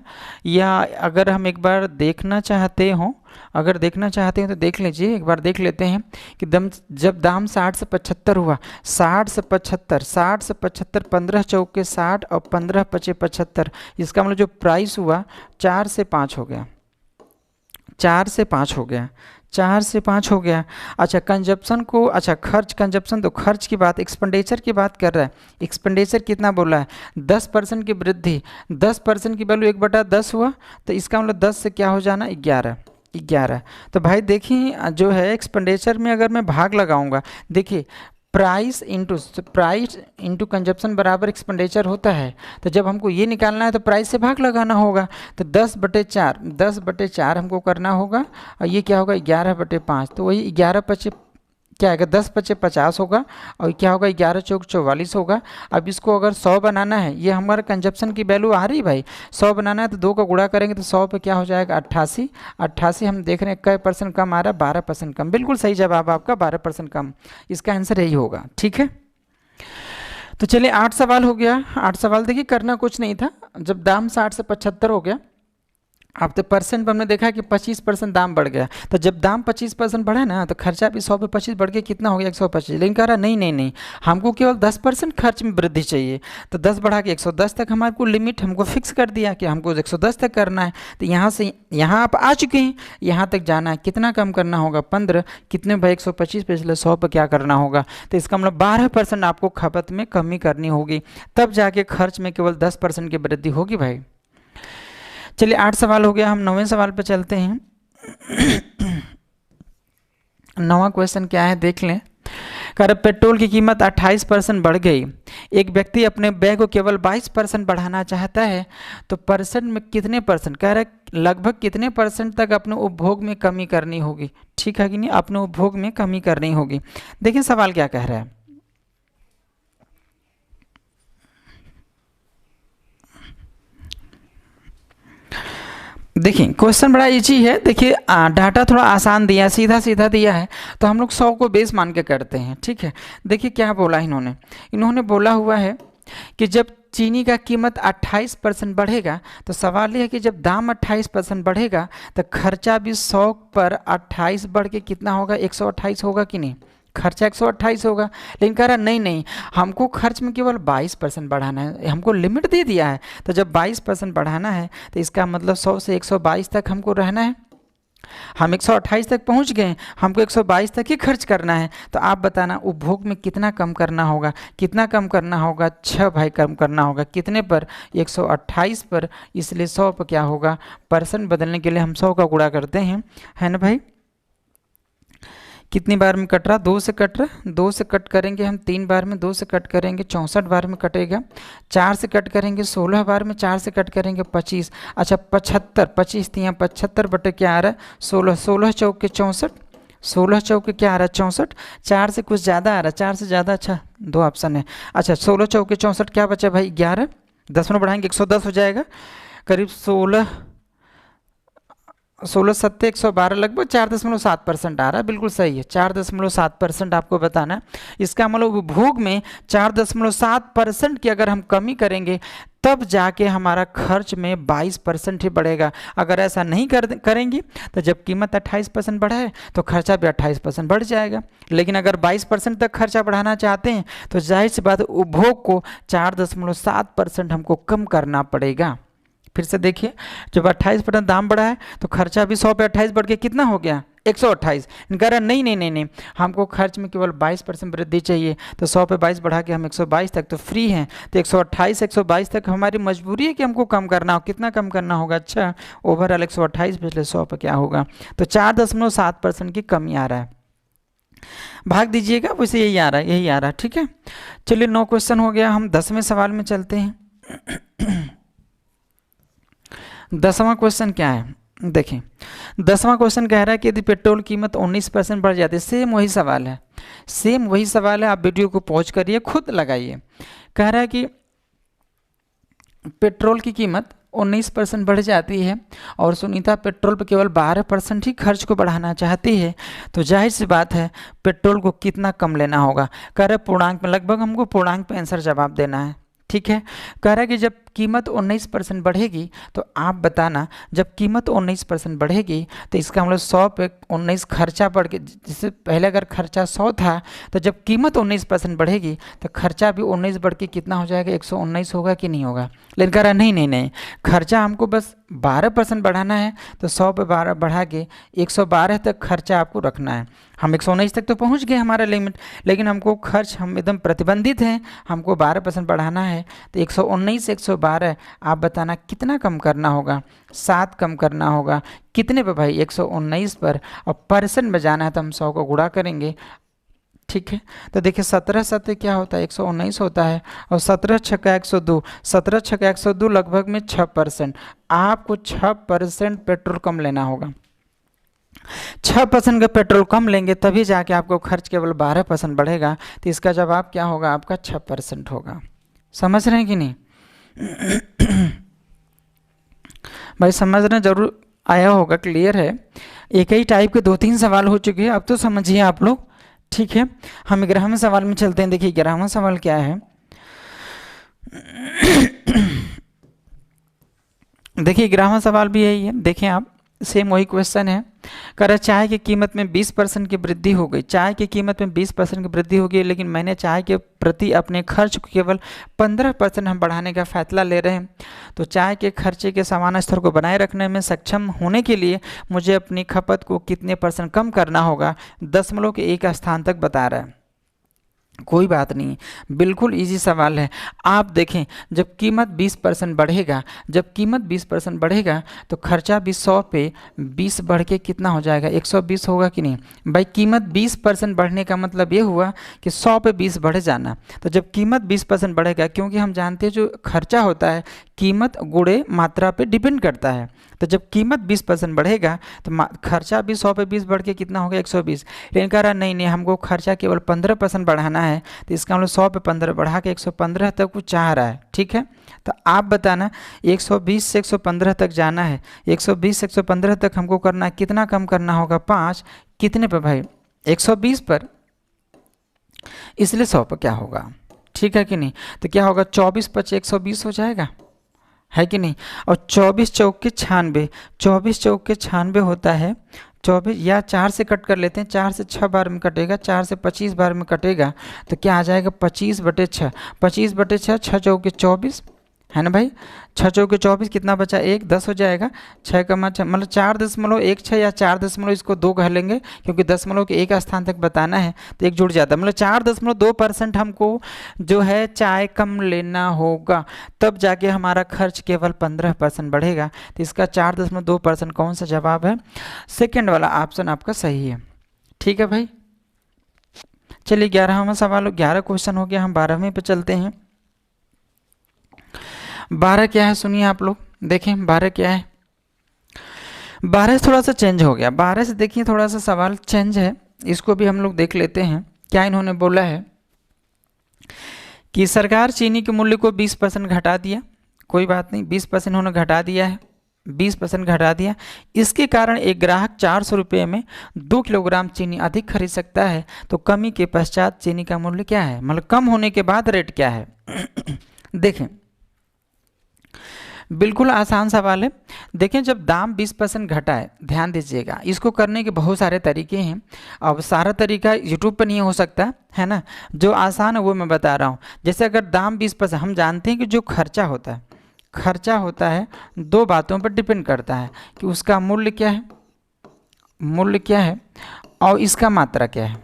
या अगर हम एक बार देखना चाहते हो, अगर देखना चाहते हैं तो देख लीजिए, एक बार देख लेते हैं कि जब दाम 60 से 75 हुआ, 60 से 75, 60 से 75, 15 चौके 60 और 15 पचे 75, इसका मतलब जो प्राइस हुआ 4 से 5 हो गया, 4 से 5 हो गया, 4 से 5 हो गया। अच्छा कंजप्शन को, अच्छा खर्च, कंजप्शन तो खर्च की बात, एक्सपेंडिचर की बात कर रहा है, एक्सपेंडिचर कितना बोला है, 10% की वृद्धि, 10% की वैल्यू 1/10 हुआ, तो इसका मतलब 10 से क्या हो जाना, 11, 11। तो भाई देखिए जो है एक्सपेंडिचर में अगर मैं भाग लगाऊंगा, देखिए प्राइस इंटू कंजप्शन बराबर एक्सपेंडिचर होता है, तो जब हमको ये निकालना है तो प्राइस से भाग लगाना होगा, तो 10/4 हमको करना होगा, और ये क्या होगा 11/5, तो वही 11 पचे क्या आएगा, 10 पचे 50 होगा, और क्या होगा 11 चौक 44 होगा। अब इसको अगर 100 बनाना है, ये हमारे कंजप्शन की वैल्यू आ रही भाई, 100 बनाना है तो 2 का गुणा करेंगे तो 100 पे क्या हो जाएगा 88, 88 हम देख रहे हैं कै % कम आ रहा है, 12% कम, बिल्कुल सही जवाब आपका 12% कम, इसका आंसर यही होगा, ठीक है। तो चलिए 8 सवाल हो गया, 8 सवाल देखिए करना कुछ नहीं था, जब दाम 60 से 75 हो गया, अब तो परसेंट पर हमने देखा कि 25% दाम बढ़ गया, तो जब दाम 25% बढ़ा ना तो खर्चा भी 100 पे 25 बढ़ के कितना हो गया 125, लेकिन कह रहा नहीं नहीं नहीं हमको केवल 10% खर्च में वृद्धि चाहिए, तो 10 बढ़ा के 110 तक हमारे को लिमिट हमको फिक्स कर दिया कि हमको 110 तक करना है। तो यहाँ से यहाँ आप आ चुके हैं, यहाँ तक जाना है, कितना कम करना होगा 15, कितने भाई 125 पे, इसलिए 100 पर क्या करना होगा, तो इसका मतलब 12% आपको खपत में कमी करनी होगी, तब जाके खर्च में केवल 10% की वृद्धि होगी भाई। चलिए 8 सवाल हो गया, हम 9वें सवाल पे चलते हैं। 9वां क्वेश्चन क्या है देख लें। कह रहा पेट्रोल की कीमत 28% बढ़ गई, एक व्यक्ति अपने व्यय को केवल 22% बढ़ाना चाहता है, तो परसेंट में कितने %, कह रहा है लगभग कितने % तक अपने उपभोग में कमी करनी होगी, ठीक है कि नहीं, अपने उपभोग में कमी करनी होगी। देखिए सवाल क्या कह रहा है, देखिए क्वेश्चन बड़ा इजी है, देखिए डाटा थोड़ा आसान दिया, सीधा सीधा दिया है, तो हम लोग 100 को बेस मान के करते हैं, ठीक है। देखिए क्या बोला इन्होंने बोला हुआ है कि जब चीनी का कीमत 28% बढ़ेगा, तो सवाल यह है कि जब दाम 28% बढ़ेगा तो खर्चा भी 100 पर 28 बढ़ के कितना होगा, 128 होगा कि नहीं। खर्चा 128 होगा, लेकिन कह रहा नहीं नहीं, हमको खर्च में केवल 22% बढ़ाना है, हमको लिमिट दे दिया है। तो जब 22% बढ़ाना है तो इसका मतलब 100 से 122 तक हमको रहना है। हम 128 तक पहुंच गए, हमको 122 तक ही खर्च करना है। तो आप बताना उपभोग में कितना कम करना होगा, कितना कम करना होगा, 6 भाई कम करना होगा, कितने पर, 128 पर। इसलिए 100 पर क्या होगा, परसेंट बदलने के लिए हम 100 का गुणा करते हैं, है ना भाई। कितनी बार में कट रहा, 2 से कट रहा, 2 से कट करेंगे हम 3 बार में, 2 से कट करेंगे 64 बार में कटेगा, 4 से कट करेंगे 16 बार में, 4 से कट करेंगे 25, अच्छा 75, 25 थी यहाँ 75 बटे क्या आ रहा है 16, 16 चौक के 64, 16 चौक के क्या आ रहा है 64, 4 से कुछ ज़्यादा आ रहा है, 4 से ज़्यादा, अच्छा 2 ऑप्शन है, अच्छा 16 चौक के 64 क्या बचा भाई 11, 10 में बढ़ाएंगे 110 हो जाएगा, करीब 16 सत्ते 112 लगभग 4.7% आ रहा है, बिल्कुल सही है, 4.7% आपको बताना है। इसका मतलब उपभोग में 4.7% की अगर हम कमी करेंगे तब जाके हमारा खर्च में 22% ही बढ़ेगा। अगर ऐसा नहीं करेंगे तो जब कीमत 28% बढ़ा है तो खर्चा भी 28% बढ़ जाएगा। लेकिन अगर 22% तक खर्चा बढ़ाना चाहते हैं तो जाहिर सी बात उपभोग को 4.7% हमको कम करना पड़ेगा। फिर से देखिए, जब 28% दाम बढ़ा है तो खर्चा भी 100 पे 28 बढ़ के कितना हो गया 128। कह रहा नहीं नहीं नहीं नहीं, हमको खर्च में केवल 22% वृद्धि चाहिए, तो 100 पे 22 बढ़ा के हम 122 तक तो फ्री हैं, तो 128 122 तक हमारी मजबूरी है कि हमको कम करना हो। कितना कम करना होगा, अच्छा ओवरऑल 128 पिछले 100 पे क्या होगा, तो 4.7% की कमी आ रहा है। भाग दीजिएगा, वैसे यही आ रहा है, यही आ रहा है, ठीक है। चलिए 9 क्वेश्चन हो गया, हम 10वें सवाल में चलते हैं। 10वां क्वेश्चन क्या है, देखें 10वां क्वेश्चन कह रहा है कि यदि पेट्रोल कीमत 19% बढ़ जाती है, सेम वही सवाल है, सेम वही सवाल है, आप वीडियो को पॉज करिए खुद लगाइए। कह रहा है कि पेट्रोल की कीमत 19% बढ़ जाती है और सुनीता पेट्रोल पर केवल 12% ही खर्च को बढ़ाना चाहती है, तो जाहिर सी बात है पेट्रोल को कितना कम लेना होगा। कह रहे पूर्णांक में, लगभग हमको पूर्णांक पे आंसर जवाब देना है, ठीक है। कह रहा है कि जब कीमत 19% बढ़ेगी तो आप बताना, जब कीमत 19% बढ़ेगी तो इसका मतलब 100 पे 19 खर्चा बढ़ के, जिससे पहले अगर खर्चा 100 था तो जब कीमत 19% बढ़ेगी तो खर्चा भी 19 बढ़ के कितना हो जाएगा 119 होगा कि नहीं होगा। लेकिन कह रहा नहीं नहीं नहीं, खर्चा हमको बस 12% बढ़ाना है, तो 100 पे 12 बढ़ा के 112 तक खर्चा आपको रखना है। हम 119 तक तो पहुंच गए हमारा लिमिट, लेकिन हमको खर्च, हम एकदम प्रतिबंधित हैं, हमको 12% बढ़ाना है, तो 119 से 112 आप बताना कितना कम करना होगा, 7 कम करना होगा, कितने पे भाई 119 पर, और परसेंट में जाना है तो हम 100 को गुणा करेंगे, ठीक है। तो देखिए 17 सत्ते क्या होता है 119 होता है, और 17 छक्का 102, 17 छक्का 102 लगभग में 6%, आपको 6% पेट्रोल कम लेना होगा। 6% का पेट्रोल कम लेंगे तभी जाके आपको खर्च केवल 12% बढ़ेगा, तो इसका जवाब क्या होगा आपका 6% होगा। समझ रहे हैं कि नहीं भाई, समझना जरूर आया होगा, क्लियर है। एक ही टाइप के 2-3 सवाल हो चुके हैं, अब तो समझिए आप लोग, ठीक है। हम 11वें सवाल में चलते हैं। देखिए 11वां सवाल क्या है, देखिए 11वां सवाल भी यही है, देखें आप, सेम वही क्वेश्चन है। कह रहा चाय की कीमत में 20% की वृद्धि हो गई, चाय की कीमत में 20% की वृद्धि हो गई, लेकिन मैंने चाय के प्रति अपने खर्च को केवल 15% हम बढ़ाने का फैसला ले रहे हैं। तो चाय के खर्चे के समान स्तर को बनाए रखने में सक्षम होने के लिए मुझे अपनी खपत को कितने % कम करना होगा, 1 स्थान तक बता रहा है। कोई बात नहीं, बिल्कुल इजी सवाल है। आप देखें, जब कीमत 20% बढ़ेगा, जब कीमत 20% बढ़ेगा तो खर्चा भी 100 पे 20 बढ़ के कितना हो जाएगा 120 होगा कि नहीं भाई। कीमत 20% बढ़ने का मतलब ये हुआ कि 100 पे 20 बढ़ जाना। तो जब कीमत 20% बढ़ेगा, क्योंकि हम जानते हैं जो खर्चा होता है कीमत गुणे मात्रा पे डिपेंड करता है, तो जब कीमत 20% बढ़ेगा तो खर्चा भी 100 पे 20 बढ़ के कितना हो गया 120। लेकिन कह रहा नहीं नहीं, हमको खर्चा केवल 15% बढ़ाना है, तो इसका मतलब 100 पे 15 बढ़ा के 115 तक वो चाह रहा है, ठीक है। तो आप बताना 120 से 115 तक जाना है, 120 से 115 तक हमको करना, कितना कम करना होगा 5, कितने पे भाई 120 पर, इसलिए 100 पर क्या होगा ठीक है कि नहीं। तो क्या होगा 24 × 5 120 हो जाएगा, है कि नहीं। और 24 चौक के 96, 24 चौक के 96 होता है 24, या 4 से कट कर लेते हैं, 4 से 6 बार में कटेगा, 4 से 25 बार में कटेगा, तो क्या आ जाएगा 25/6, 25/6, 6 चौके 24, है ना भाई। 6 चौके 24, कितना बचा 1, 10 हो जाएगा। 6 का मतलब 4.16 या 4 इसको 2 कह लेंगे, क्योंकि दशमलव के एक स्थान तक बताना है तो एक जुड़ जाता है, मतलब 4.2% हमको जो है चाय कम लेना होगा, तब जाके हमारा खर्च केवल 15% बढ़ेगा। तो इसका 4.2% कौन सा जवाब है, सेकेंड वाला ऑप्शन आपका सही है। ठीक है भाई, चलिए 11वां सवाल, 11 क्वेश्चन हो गया, हम 12वें पे चलते हैं। 12 क्या है सुनिए आप लोग, देखें 12 क्या है। 12 से थोड़ा सा चेंज हो गया, 12 से देखिए थोड़ा सा सवाल चेंज है, इसको भी हम लोग देख लेते हैं। क्या इन्होंने बोला है कि सरकार चीनी के मूल्य को 20% घटा दिया, कोई बात नहीं, 20% इन्होंने घटा दिया है, 20% घटा दिया। इसके कारण एक ग्राहक 400 रुपये में 2 किलोग्राम चीनी अधिक खरीद सकता है, तो कमी के पश्चात चीनी का मूल्य क्या है, मतलब कम होने के बाद रेट क्या है। देखें बिल्कुल आसान सवाल है। देखें जब दाम 20% घटा है, ध्यान दीजिएगा, इसको करने के बहुत सारे तरीके हैं, अब सारा तरीका यूट्यूब पर नहीं हो सकता है ना, जो आसान है वो मैं बता रहा हूँ। जैसे अगर दाम 20%, हम जानते हैं कि जो खर्चा होता है 2 बातों पर डिपेंड करता है, कि उसका मूल्य क्या है और इसका मात्रा क्या है,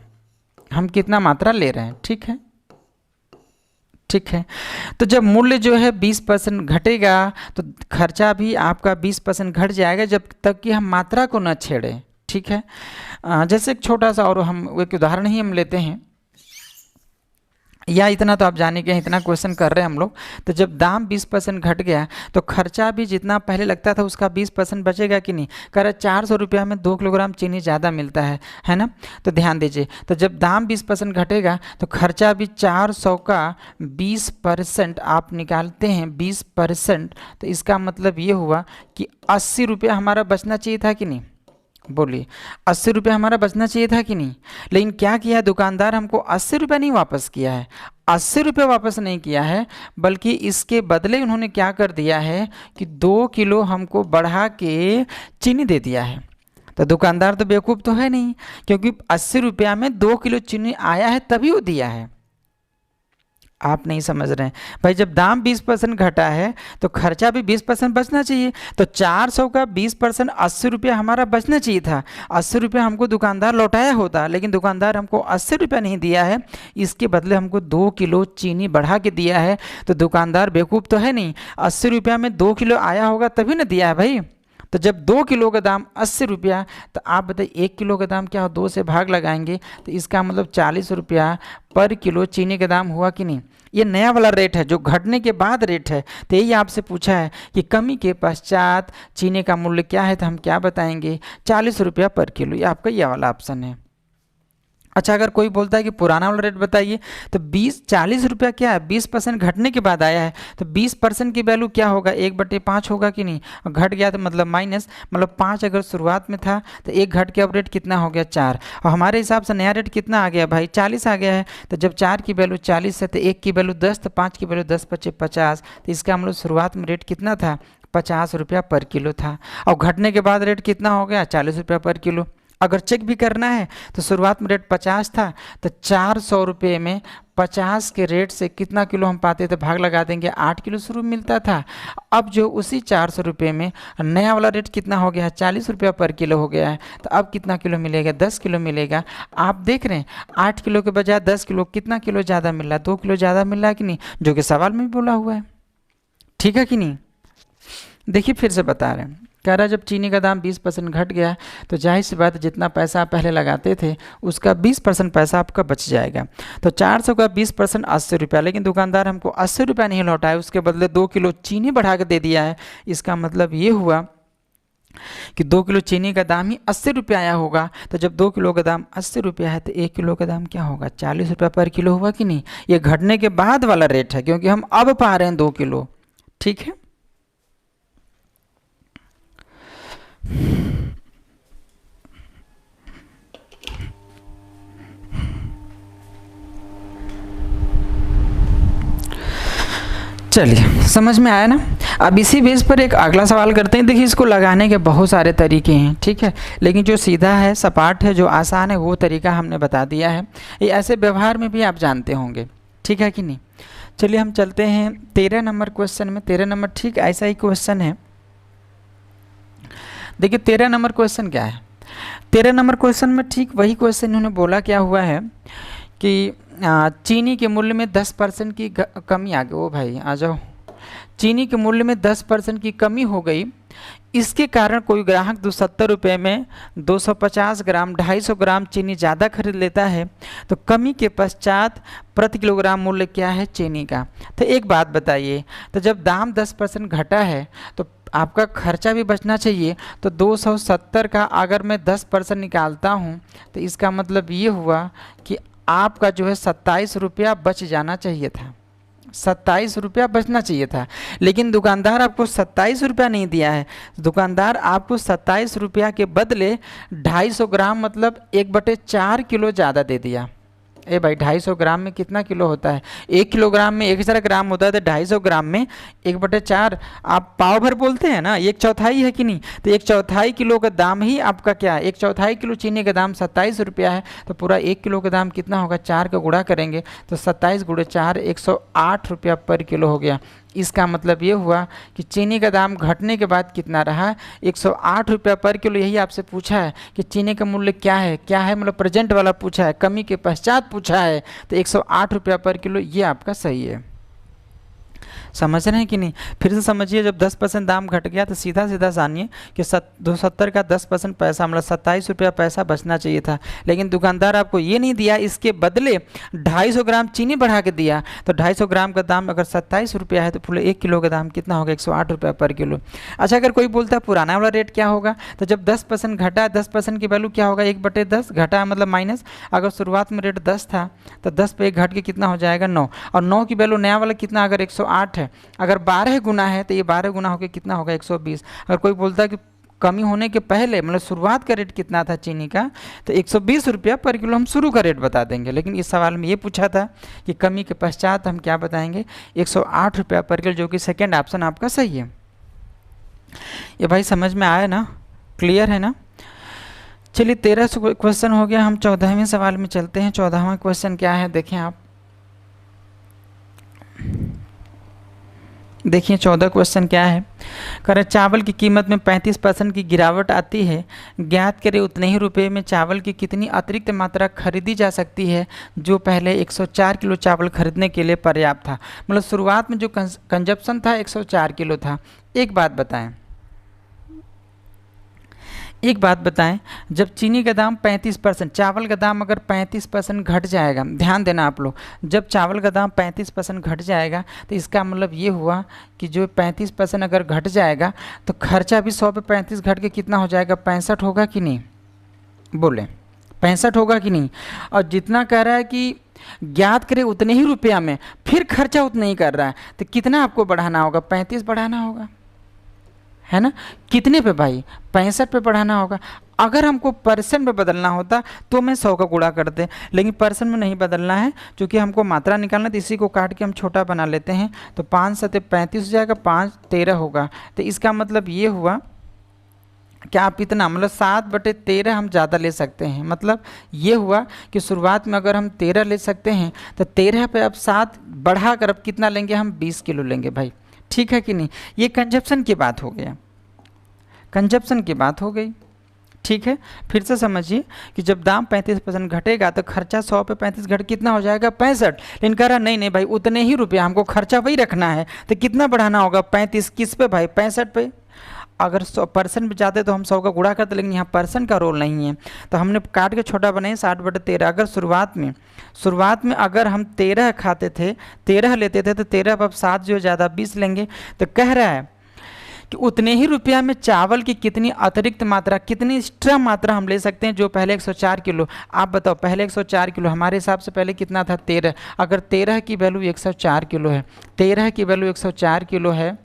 हम कितना मात्रा ले रहे हैं। ठीक है, तो जब मूल्य जो है 20% घटेगा तो खर्चा भी आपका 20% घट जाएगा, जब तक कि हम मात्रा को न छेड़ें। ठीक है, जैसे एक छोटा सा और हम एक उदाहरण ही हम लेते हैं, या इतना तो आप जाने के हैं, इतना क्वेश्चन कर रहे हैं हम लोग। तो जब दाम 20% घट गया तो खर्चा भी जितना पहले लगता था उसका 20% बचेगा कि नहीं। कह रहे 400 रुपया में 2 किलोग्राम चीनी ज़्यादा मिलता है ना। तो ध्यान दीजिए, तो जब दाम 20% घटेगा तो खर्चा भी 400 का 20% आप निकालते हैं, 20%, तो इसका मतलब ये हुआ कि 80 रुपया हमारा बचना चाहिए था कि नहीं, बोलिए 80 रुपये हमारा बचना चाहिए था कि नहीं। लेकिन क्या किया है दुकानदार, हमको 80 रुपये नहीं वापस किया है, 80 रुपये वापस नहीं किया है, बल्कि इसके बदले उन्होंने क्या कर दिया है कि 2 किलो हमको बढ़ा के चीनी दे दिया है। तो दुकानदार तो बेवकूफ़ तो है नहीं, क्योंकि 80 रुपया में 2 किलो चीनी आया है तभी वो दिया है। आप नहीं समझ रहे हैं भाई, जब दाम 20% घटा है तो खर्चा भी 20% बचना चाहिए, तो 400 का 20% 80 रुपया हमारा बचना चाहिए था। 80 रुपया हमको दुकानदार लौटाया होता, लेकिन दुकानदार हमको 80 रुपया नहीं दिया है, इसके बदले हमको 2 किलो चीनी बढ़ा के दिया है। तो दुकानदार बेवकूफ़ तो है नहीं, 80 रुपया में 2 किलो आया होगा तभी ना दिया है भाई। तो जब 2 किलो का दाम 80 रुपया, तो आप बताइए 1 किलो का दाम क्या हो, 2 से भाग लगाएंगे तो इसका मतलब 40 रुपया पर किलो चीनी का दाम हुआ कि नहीं। ये नया वाला रेट है जो घटने के बाद रेट है। तो यही आपसे पूछा है कि कमी के पश्चात चीनी का मूल्य क्या है, तो हम क्या बताएंगे 40 रुपया पर किलो, ये आपका ये वाला ऑप्शन है। अच्छा, अगर कोई बोलता है कि पुराना वाला रेट बताइए, तो 40 रुपया क्या है 20% घटने के बाद आया है, तो 20% की वैल्यू क्या होगा 1/5 होगा कि नहीं। और घट गया तो मतलब माइनस, मतलब 5 अगर शुरुआत में था तो 1 घट के अब रेट कितना हो गया 4, और हमारे हिसाब से नया रेट कितना आ गया भाई 40 आ गया है। तो जब 4 की वैल्यू 40 है तो 1 की वैल्यू 10, तो 5 की वैल्यू 10 × 5 = 50, तो इसका मतलब शुरुआत में रेट कितना था 50 रुपया पर किलो था, और घटने के बाद रेट कितना हो गया 40 रुपया पर किलो। अगर चेक भी करना है तो शुरुआत में रेट 50 था, तो 400 रुपये में 50 के रेट से कितना किलो हम पाते थे, भाग लगा देंगे, 8 किलो शुरू मिलता था। अब जो उसी 400 रुपये में नया वाला रेट कितना हो गया है 40 रुपया पर किलो हो गया है, तो अब कितना किलो मिलेगा 10 किलो मिलेगा। आप देख रहे हैं 8 किलो के बजाय 10 किलो, कितना किलो ज़्यादा मिल रहा है 2 किलो ज़्यादा मिल रहा है कि नहीं, जो कि सवाल में भी बोला हुआ है। ठीक है कि नहीं। देखिए फिर से बता रहे हैं, कह रहा है जब चीनी का दाम 20% घट गया तो जाहिर सी बात जितना पैसा आप पहले लगाते थे उसका 20% पैसा आपका बच जाएगा। तो 400 का 20% 80 रुपया, लेकिन दुकानदार हमको 80 रुपया नहीं लौटाया, उसके बदले 2 किलो चीनी बढ़ा के दे दिया है। इसका मतलब ये हुआ कि 2 किलो चीनी का दाम ही 80 रुपया आया होगा। तो जब 2 किलो का दाम 80 रुपया है तो 1 किलो का दाम क्या होगा 40 रुपया पर किलो हुआ कि नहीं। ये घटने के बाद वाला रेट है, क्योंकि हम अब पा रहे हैं 2 किलो। ठीक है, चलिए समझ में आया ना। अब इसी बेस पर एक अगला सवाल करते हैं। देखिए इसको लगाने के बहुत सारे तरीके हैं, ठीक है, लेकिन जो सीधा है, सपाट है, जो आसान है, वो तरीका हमने बता दिया है। ये ऐसे व्यवहार में भी आप जानते होंगे, ठीक है कि नहीं। चलिए हम चलते हैं 13 नंबर क्वेश्चन में। 13 नंबर ठीक ऐसा ही क्वेश्चन है। देखिए 13 नंबर क्वेश्चन क्या है। 13 नंबर क्वेश्चन में ठीक वही क्वेश्चन इन्होंने बोला क्या हुआ है कि चीनी के मूल्य में 10% की कमी आ गई। ओ भाई आ जाओ। चीनी के मूल्य में 10% की कमी हो गई। इसके कारण कोई ग्राहक 270 रुपये में 250 ग्राम 250 ग्राम चीनी ज़्यादा खरीद लेता है, तो कमी के पश्चात प्रति किलोग्राम मूल्य क्या है चीनी का। तो एक बात बताइए, तो जब दाम 10% घटा है तो आपका खर्चा भी बचना चाहिए। तो 270 का अगर मैं 10% निकालता हूँ तो इसका मतलब ये हुआ कि आपका जो है 27 रुपया बच जाना चाहिए था। 27 रुपया बचना चाहिए था, लेकिन दुकानदार आपको 27 रुपया नहीं दिया है। दुकानदार आपको 27 रुपया के बदले 250 ग्राम मतलब 1/4 किलो ज़्यादा दे दिया। ए भाई 250 ग्राम में कितना किलो होता है? 1 किलोग्राम में 1000 ग्राम होता है, तो 250 ग्राम में 1/4 आप पाव भर बोलते हैं ना, 1/4 है कि नहीं। तो 1/4 किलो का दाम ही आपका क्या है, 1/4 किलो चीनी का दाम 27 रुपया है। तो पूरा 1 किलो का दाम कितना होगा, 4 का गुणा करेंगे तो 27 × 4 108 रुपया पर किलो हो गया। इसका मतलब ये हुआ कि चीनी का दाम घटने के बाद कितना रहा, 108 रुपया पर किलो। यही आपसे पूछा है कि चीनी का मूल्य क्या है मतलब प्रेजेंट वाला पूछा है, कमी के पश्चात पूछा है, तो 108 रुपया पर किलो ये आपका सही है। समझ रहे हैं कि नहीं। फिर से समझिए, जब 10% दाम घट गया तो सीधा सीधा जानिए कि 270 का 10% पैसा मतलब 27 रुपया पैसा बचना चाहिए था, लेकिन दुकानदार आपको ये नहीं दिया, इसके बदले 250 ग्राम चीनी बढ़ा के दिया। तो 250 ग्राम का दाम अगर 27 रुपया है तो पूरे 1 किलो का दाम कितना होगा, 108 रुपया पर किलो। अच्छा अगर कोई बोलता है पुराना वाला रेट क्या होगा, तो जब 10% घटा, 10% की वैल्यू क्या होगा, 1/10 घटा मतलब माइनस। अगर शुरुआत में रेट 10 था तो 10 पे 1 घट के कितना हो जाएगा 9, और 9 की वैल्यू नया वाला कितना, अगर 108 है, अगर 12 गुना है तो ये 12 गुना होकर कितना होगा 120। अगर कोई बोलता है कि कमी होने के पहले मतलब शुरुआत का रेट कितना था चीनी का, तो 120 रुपया पर किलो हम शुरू का रेट बता देंगे। लेकिन इस सवाल में ये पूछा था कि कमी के पश्चात हम क्या बताएंगे, 108 रुपया पर किलो, जो कि सेकेंड ऑप्शन आपका सही है। ये भाई समझ में आया ना, क्लियर है ना। चलिए 13 क्वेश्चन हो गया। हम 14वें सवाल में चलते हैं। 14वां क्वेश्चन क्या है देखें आप, देखिए 14 क्वेश्चन क्या है। कह रहे चावल की कीमत में 35% की गिरावट आती है, ज्ञात करें उतने ही रुपए में चावल की कितनी अतिरिक्त मात्रा खरीदी जा सकती है जो पहले 104 किलो चावल खरीदने के लिए पर्याप्त था। मतलब शुरुआत में जो कंजप्शन था 104 किलो था। एक बात बताएं, जब चीनी का दाम 35%, चावल का दाम अगर 35% घट जाएगा, ध्यान देना आप लोग, जब चावल का दाम 35% घट जाएगा तो इसका मतलब ये हुआ कि जो 35% अगर घट जाएगा तो खर्चा भी 100 पे 35 घट के कितना हो जाएगा, 65 होगा कि नहीं, बोले 65 होगा कि नहीं। और जितना कह रहा है कि ज्ञात करें उतने ही रुपया में, फिर खर्चा उतना ही कर रहा है, तो कितना आपको बढ़ाना होगा, 35 बढ़ाना होगा, है ना। कितने पे भाई, 65 पे बढ़ाना होगा। अगर हमको परसेंट में बदलना होता तो मैं 100 का गुणा करते, लेकिन परसेंट में नहीं बदलना है, क्योंकि हमको मात्रा निकालना है, तो इसी को काट के हम छोटा बना लेते हैं। तो 5 7 35 हो जाएगा, 5 13 होगा। तो इसका मतलब ये हुआ कि आप इतना मतलब 7/13 हम ज़्यादा ले सकते हैं। मतलब ये हुआ कि शुरुआत में अगर हम 13 ले सकते हैं तो 13 पे अब 7 बढ़ा कर अब कितना लेंगे, हम 20 किलो लेंगे भाई, ठीक है कि नहीं। ये कंजप्शन की बात हो गया, कंजप्शन की बात हो गई, ठीक है। फिर से समझिए कि जब दाम 35% घटेगा तो खर्चा 100 पे 35 घट कितना हो जाएगा, 65। लेकिन कह रहा नहीं भाई उतने ही रुपया, हमको खर्चा वही रखना है, तो कितना बढ़ाना होगा, 35 किस पे भाई, 65 पे। अगर 100% पे जाते तो हम 100 का गुणा करते, लेकिन यहाँ परसेंट का रोल नहीं है, तो हमने काट के छोटा बनाए 60/13। अगर शुरुआत में अगर हम 13 खाते थे, 13 लेते थे, तो 13 अब 7 जो ज़्यादा 20 लेंगे। तो कह रहा है कि उतने ही रुपया में चावल की कितनी अतिरिक्त मात्रा, कितनी एक्स्ट्रा मात्रा हम ले सकते हैं जो पहले 104 किलो। आप बताओ पहले 104 किलो, हमारे हिसाब से पहले कितना था, 13। अगर 13 की वैल्यू 104 किलो है, 13 की वैल्यू 104 किलो है,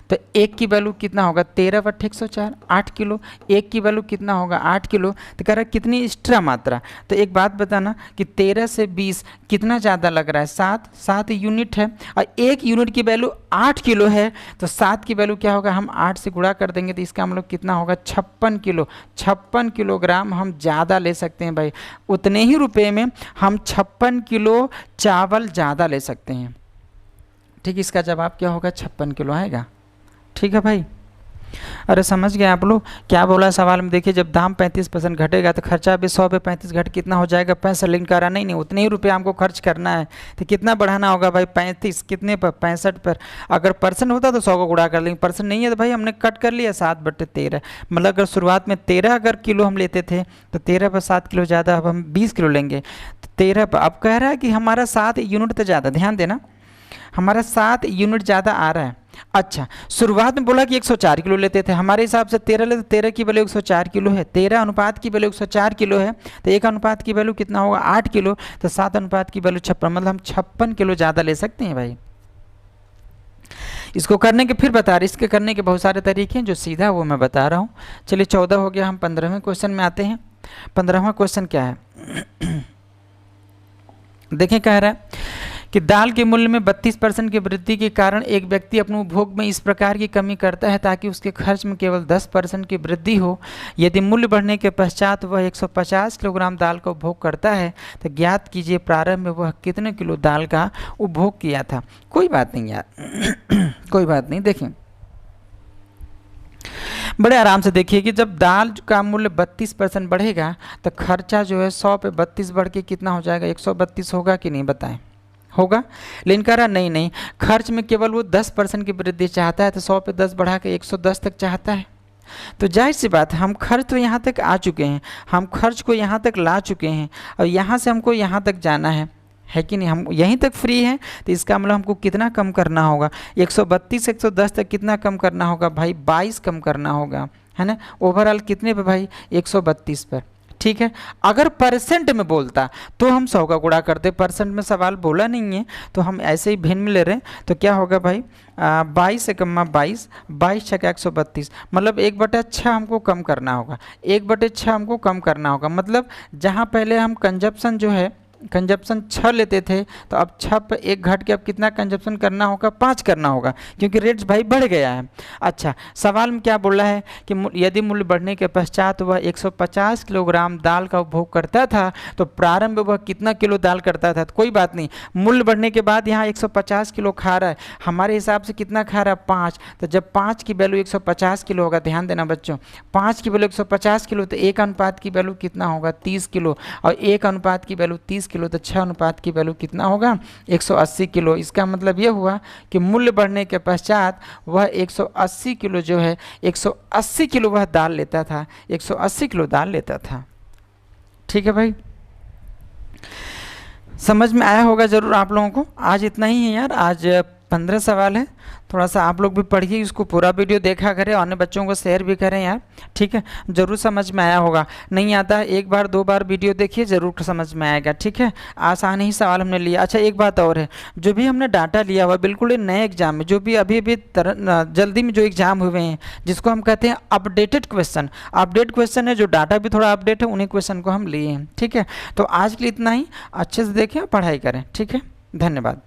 तो एक की वैल्यू कितना होगा 13 बट्टे 104, 8 किलो। एक की वैल्यू कितना होगा 8 किलो। तो कह रहा है कितनी एक्स्ट्रा मात्रा। तो एक बात बताना कि 13 से 20 कितना ज़्यादा लग रहा है, 7 यूनिट है, और एक यूनिट की वैल्यू 8 किलो है। तो 7 की वैल्यू क्या होगा, हम 8 से गुणा कर देंगे तो इसका मतलब कितना होगा 56 किलो। 56 किलोग्राम हम ज़्यादा ले सकते हैं भाई, उतने ही रुपए में हम 56 किलो चावल ज़्यादा ले सकते हैं। ठीक, इसका जवाब क्या होगा 56 किलो आएगा। ठीक है भाई, अरे समझ गए आप लोग क्या बोला सवाल में। देखिए जब दाम 35% घटेगा तो खर्चा भी 100 पे 35 घट कितना हो जाएगा 65, लेकिन कह रहा नहीं उतने ही रुपये हमको खर्च करना है। तो कितना बढ़ाना होगा भाई 35 कितने पर 65 पर। अगर परसेंट होता तो 100 को गुणा कर लेंगे, परसेंट नहीं है तो भाई हमने कट कर लिया 7/13। मतलब अगर शुरुआत में 13 अगर किलो हम लेते थे तो 13 पर 7 किलो ज़्यादा, अब हम 20 किलो लेंगे तो 13 पर। अब कह रहा है कि हमारा 7 यूनिट तो ज़्यादा, ध्यान देना हमारा 7 यूनिट ज़्यादा आ रहा है। अच्छा, शुरुआत में बोला कि 104 किलो लेते थे, हमारे हिसाब से 13 लेते, 13 की वैल्यू 104 किलो है, 13 अनुपात की वैल्यू 104 किलो है। तो 1 अनुपात की वैल्यू कितना होगा 8 किलो, तो 7 अनुपात की वैल्यू 56, मतलब हम 56 किलो ज़्यादा ले सकते हैं भाई। इसको करने के फिर बता रहे, इसके करने के बहुत सारे तरीके हैं, जो सीधा वो मैं बता रहा हूँ। चलिए 14 हो गया, हम 15वें क्वेश्चन में आते हैं। 15वां क्वेश्चन क्या है देखें, कह रहा है कि दाल के मूल्य में 32% की वृद्धि के कारण एक व्यक्ति अपने उपभोग में इस प्रकार की कमी करता है ताकि उसके खर्च में केवल 10% की वृद्धि हो। यदि मूल्य बढ़ने के पश्चात वह 150 किलोग्राम दाल का उपभोग करता है तो ज्ञात कीजिए प्रारंभ में वह कितने किलो दाल का उपभोग किया था। कोई बात नहीं यार कोई बात नहीं, देखें बड़े आराम से देखिए कि जब दाल का मूल्य 32% बढ़ेगा तो खर्चा जो है 100 पे 32 बढ़ के कितना हो जाएगा 132 होगा कि नहीं बताएं, होगा। लेकिन कह रहा नहीं खर्च में केवल वो 10% की वृद्धि चाहता है, तो 100 पे 10 बढ़ा के 110 तक चाहता है। तो जाहिर सी बात है हम खर्च तो यहाँ तक आ चुके हैं, हम खर्च को यहाँ तक ला चुके हैं, और यहाँ से हमको यहाँ तक जाना है कि नहीं, हम यहीं तक फ्री हैं। तो इसका मतलब हमको कितना कम करना होगा 132 110 तक कितना कम करना होगा भाई 22 कम करना होगा, है ना। ओवरऑल कितने पे भाई 132 पर। ठीक है, अगर परसेंट में बोलता तो हम 100 का गुणा करते, परसेंट में सवाल बोला नहीं है तो हम ऐसे ही भिन्न में ले रहे हैं। तो क्या होगा भाई 22 एकम्मा 22, 22 छक्का 132, मतलब 1/6 हमको कम करना होगा, 1/6 हमको कम करना होगा। मतलब जहाँ पहले हम कंजप्शन जो है कंजप्शन 6 लेते थे तो अब 6 पर 1 घट के अब कितना कंजप्शन करना होगा 5 करना होगा, क्योंकि रेट्स भाई बढ़ गया है। अच्छा, सवाल में क्या बोल रहा है कि यदि मूल्य बढ़ने के पश्चात वह 150 किलोग्राम दाल का उपभोग करता था तो प्रारंभ में वह कितना किलो दाल करता था। तो कोई बात नहीं, मूल्य बढ़ने के बाद यहाँ 150 किलो खा रहा है, हमारे हिसाब से कितना खा रहा है 5। तो जब 5 की वैल्यू 150 किलो होगा, ध्यान देना बच्चों, 5 की वैल्यू 150 किलो तो 1 अनुपात की वैल्यू कितना होगा 30 किलो, और 1 अनुपात की वैल्यू 30 किलो तो 6 अनुपात की वैल्यू कितना होगा 180 किलो। इसका मतलब ये हुआ कि मूल्य बढ़ने के पश्चात वह 180 किलो जो है 180 किलो वह दाल लेता था, 180 किलो दाल लेता था। ठीक है भाई, समझ में आया होगा जरूर आप लोगों को। आज इतना ही है यार, आज 15 सवाल है, थोड़ा सा आप लोग भी पढ़िए, इसको पूरा वीडियो देखा करें, अन्य बच्चों को शेयर भी करें यार। ठीक है, जरूर समझ में आया होगा, नहीं आता है 1 बार 2 बार वीडियो देखिए जरूर समझ में आएगा। ठीक है, आसान ही सवाल हमने लिया। अच्छा एक बात और है, जो भी हमने डाटा लिया हुआ बिल्कुल नए एग्जाम में, जो भी अभी जल्दी में जो एग्जाम हुए हैं जिसको हम कहते हैं अपडेटेड क्वेश्चन, अपडेट क्वेश्चन है, जो डाटा भी थोड़ा अपडेट है, उन्हीं क्वेश्चन को हम लिए हैं। ठीक है, तो आज के लिए इतना ही, अच्छे से देखें पढ़ाई करें। ठीक है, धन्यवाद।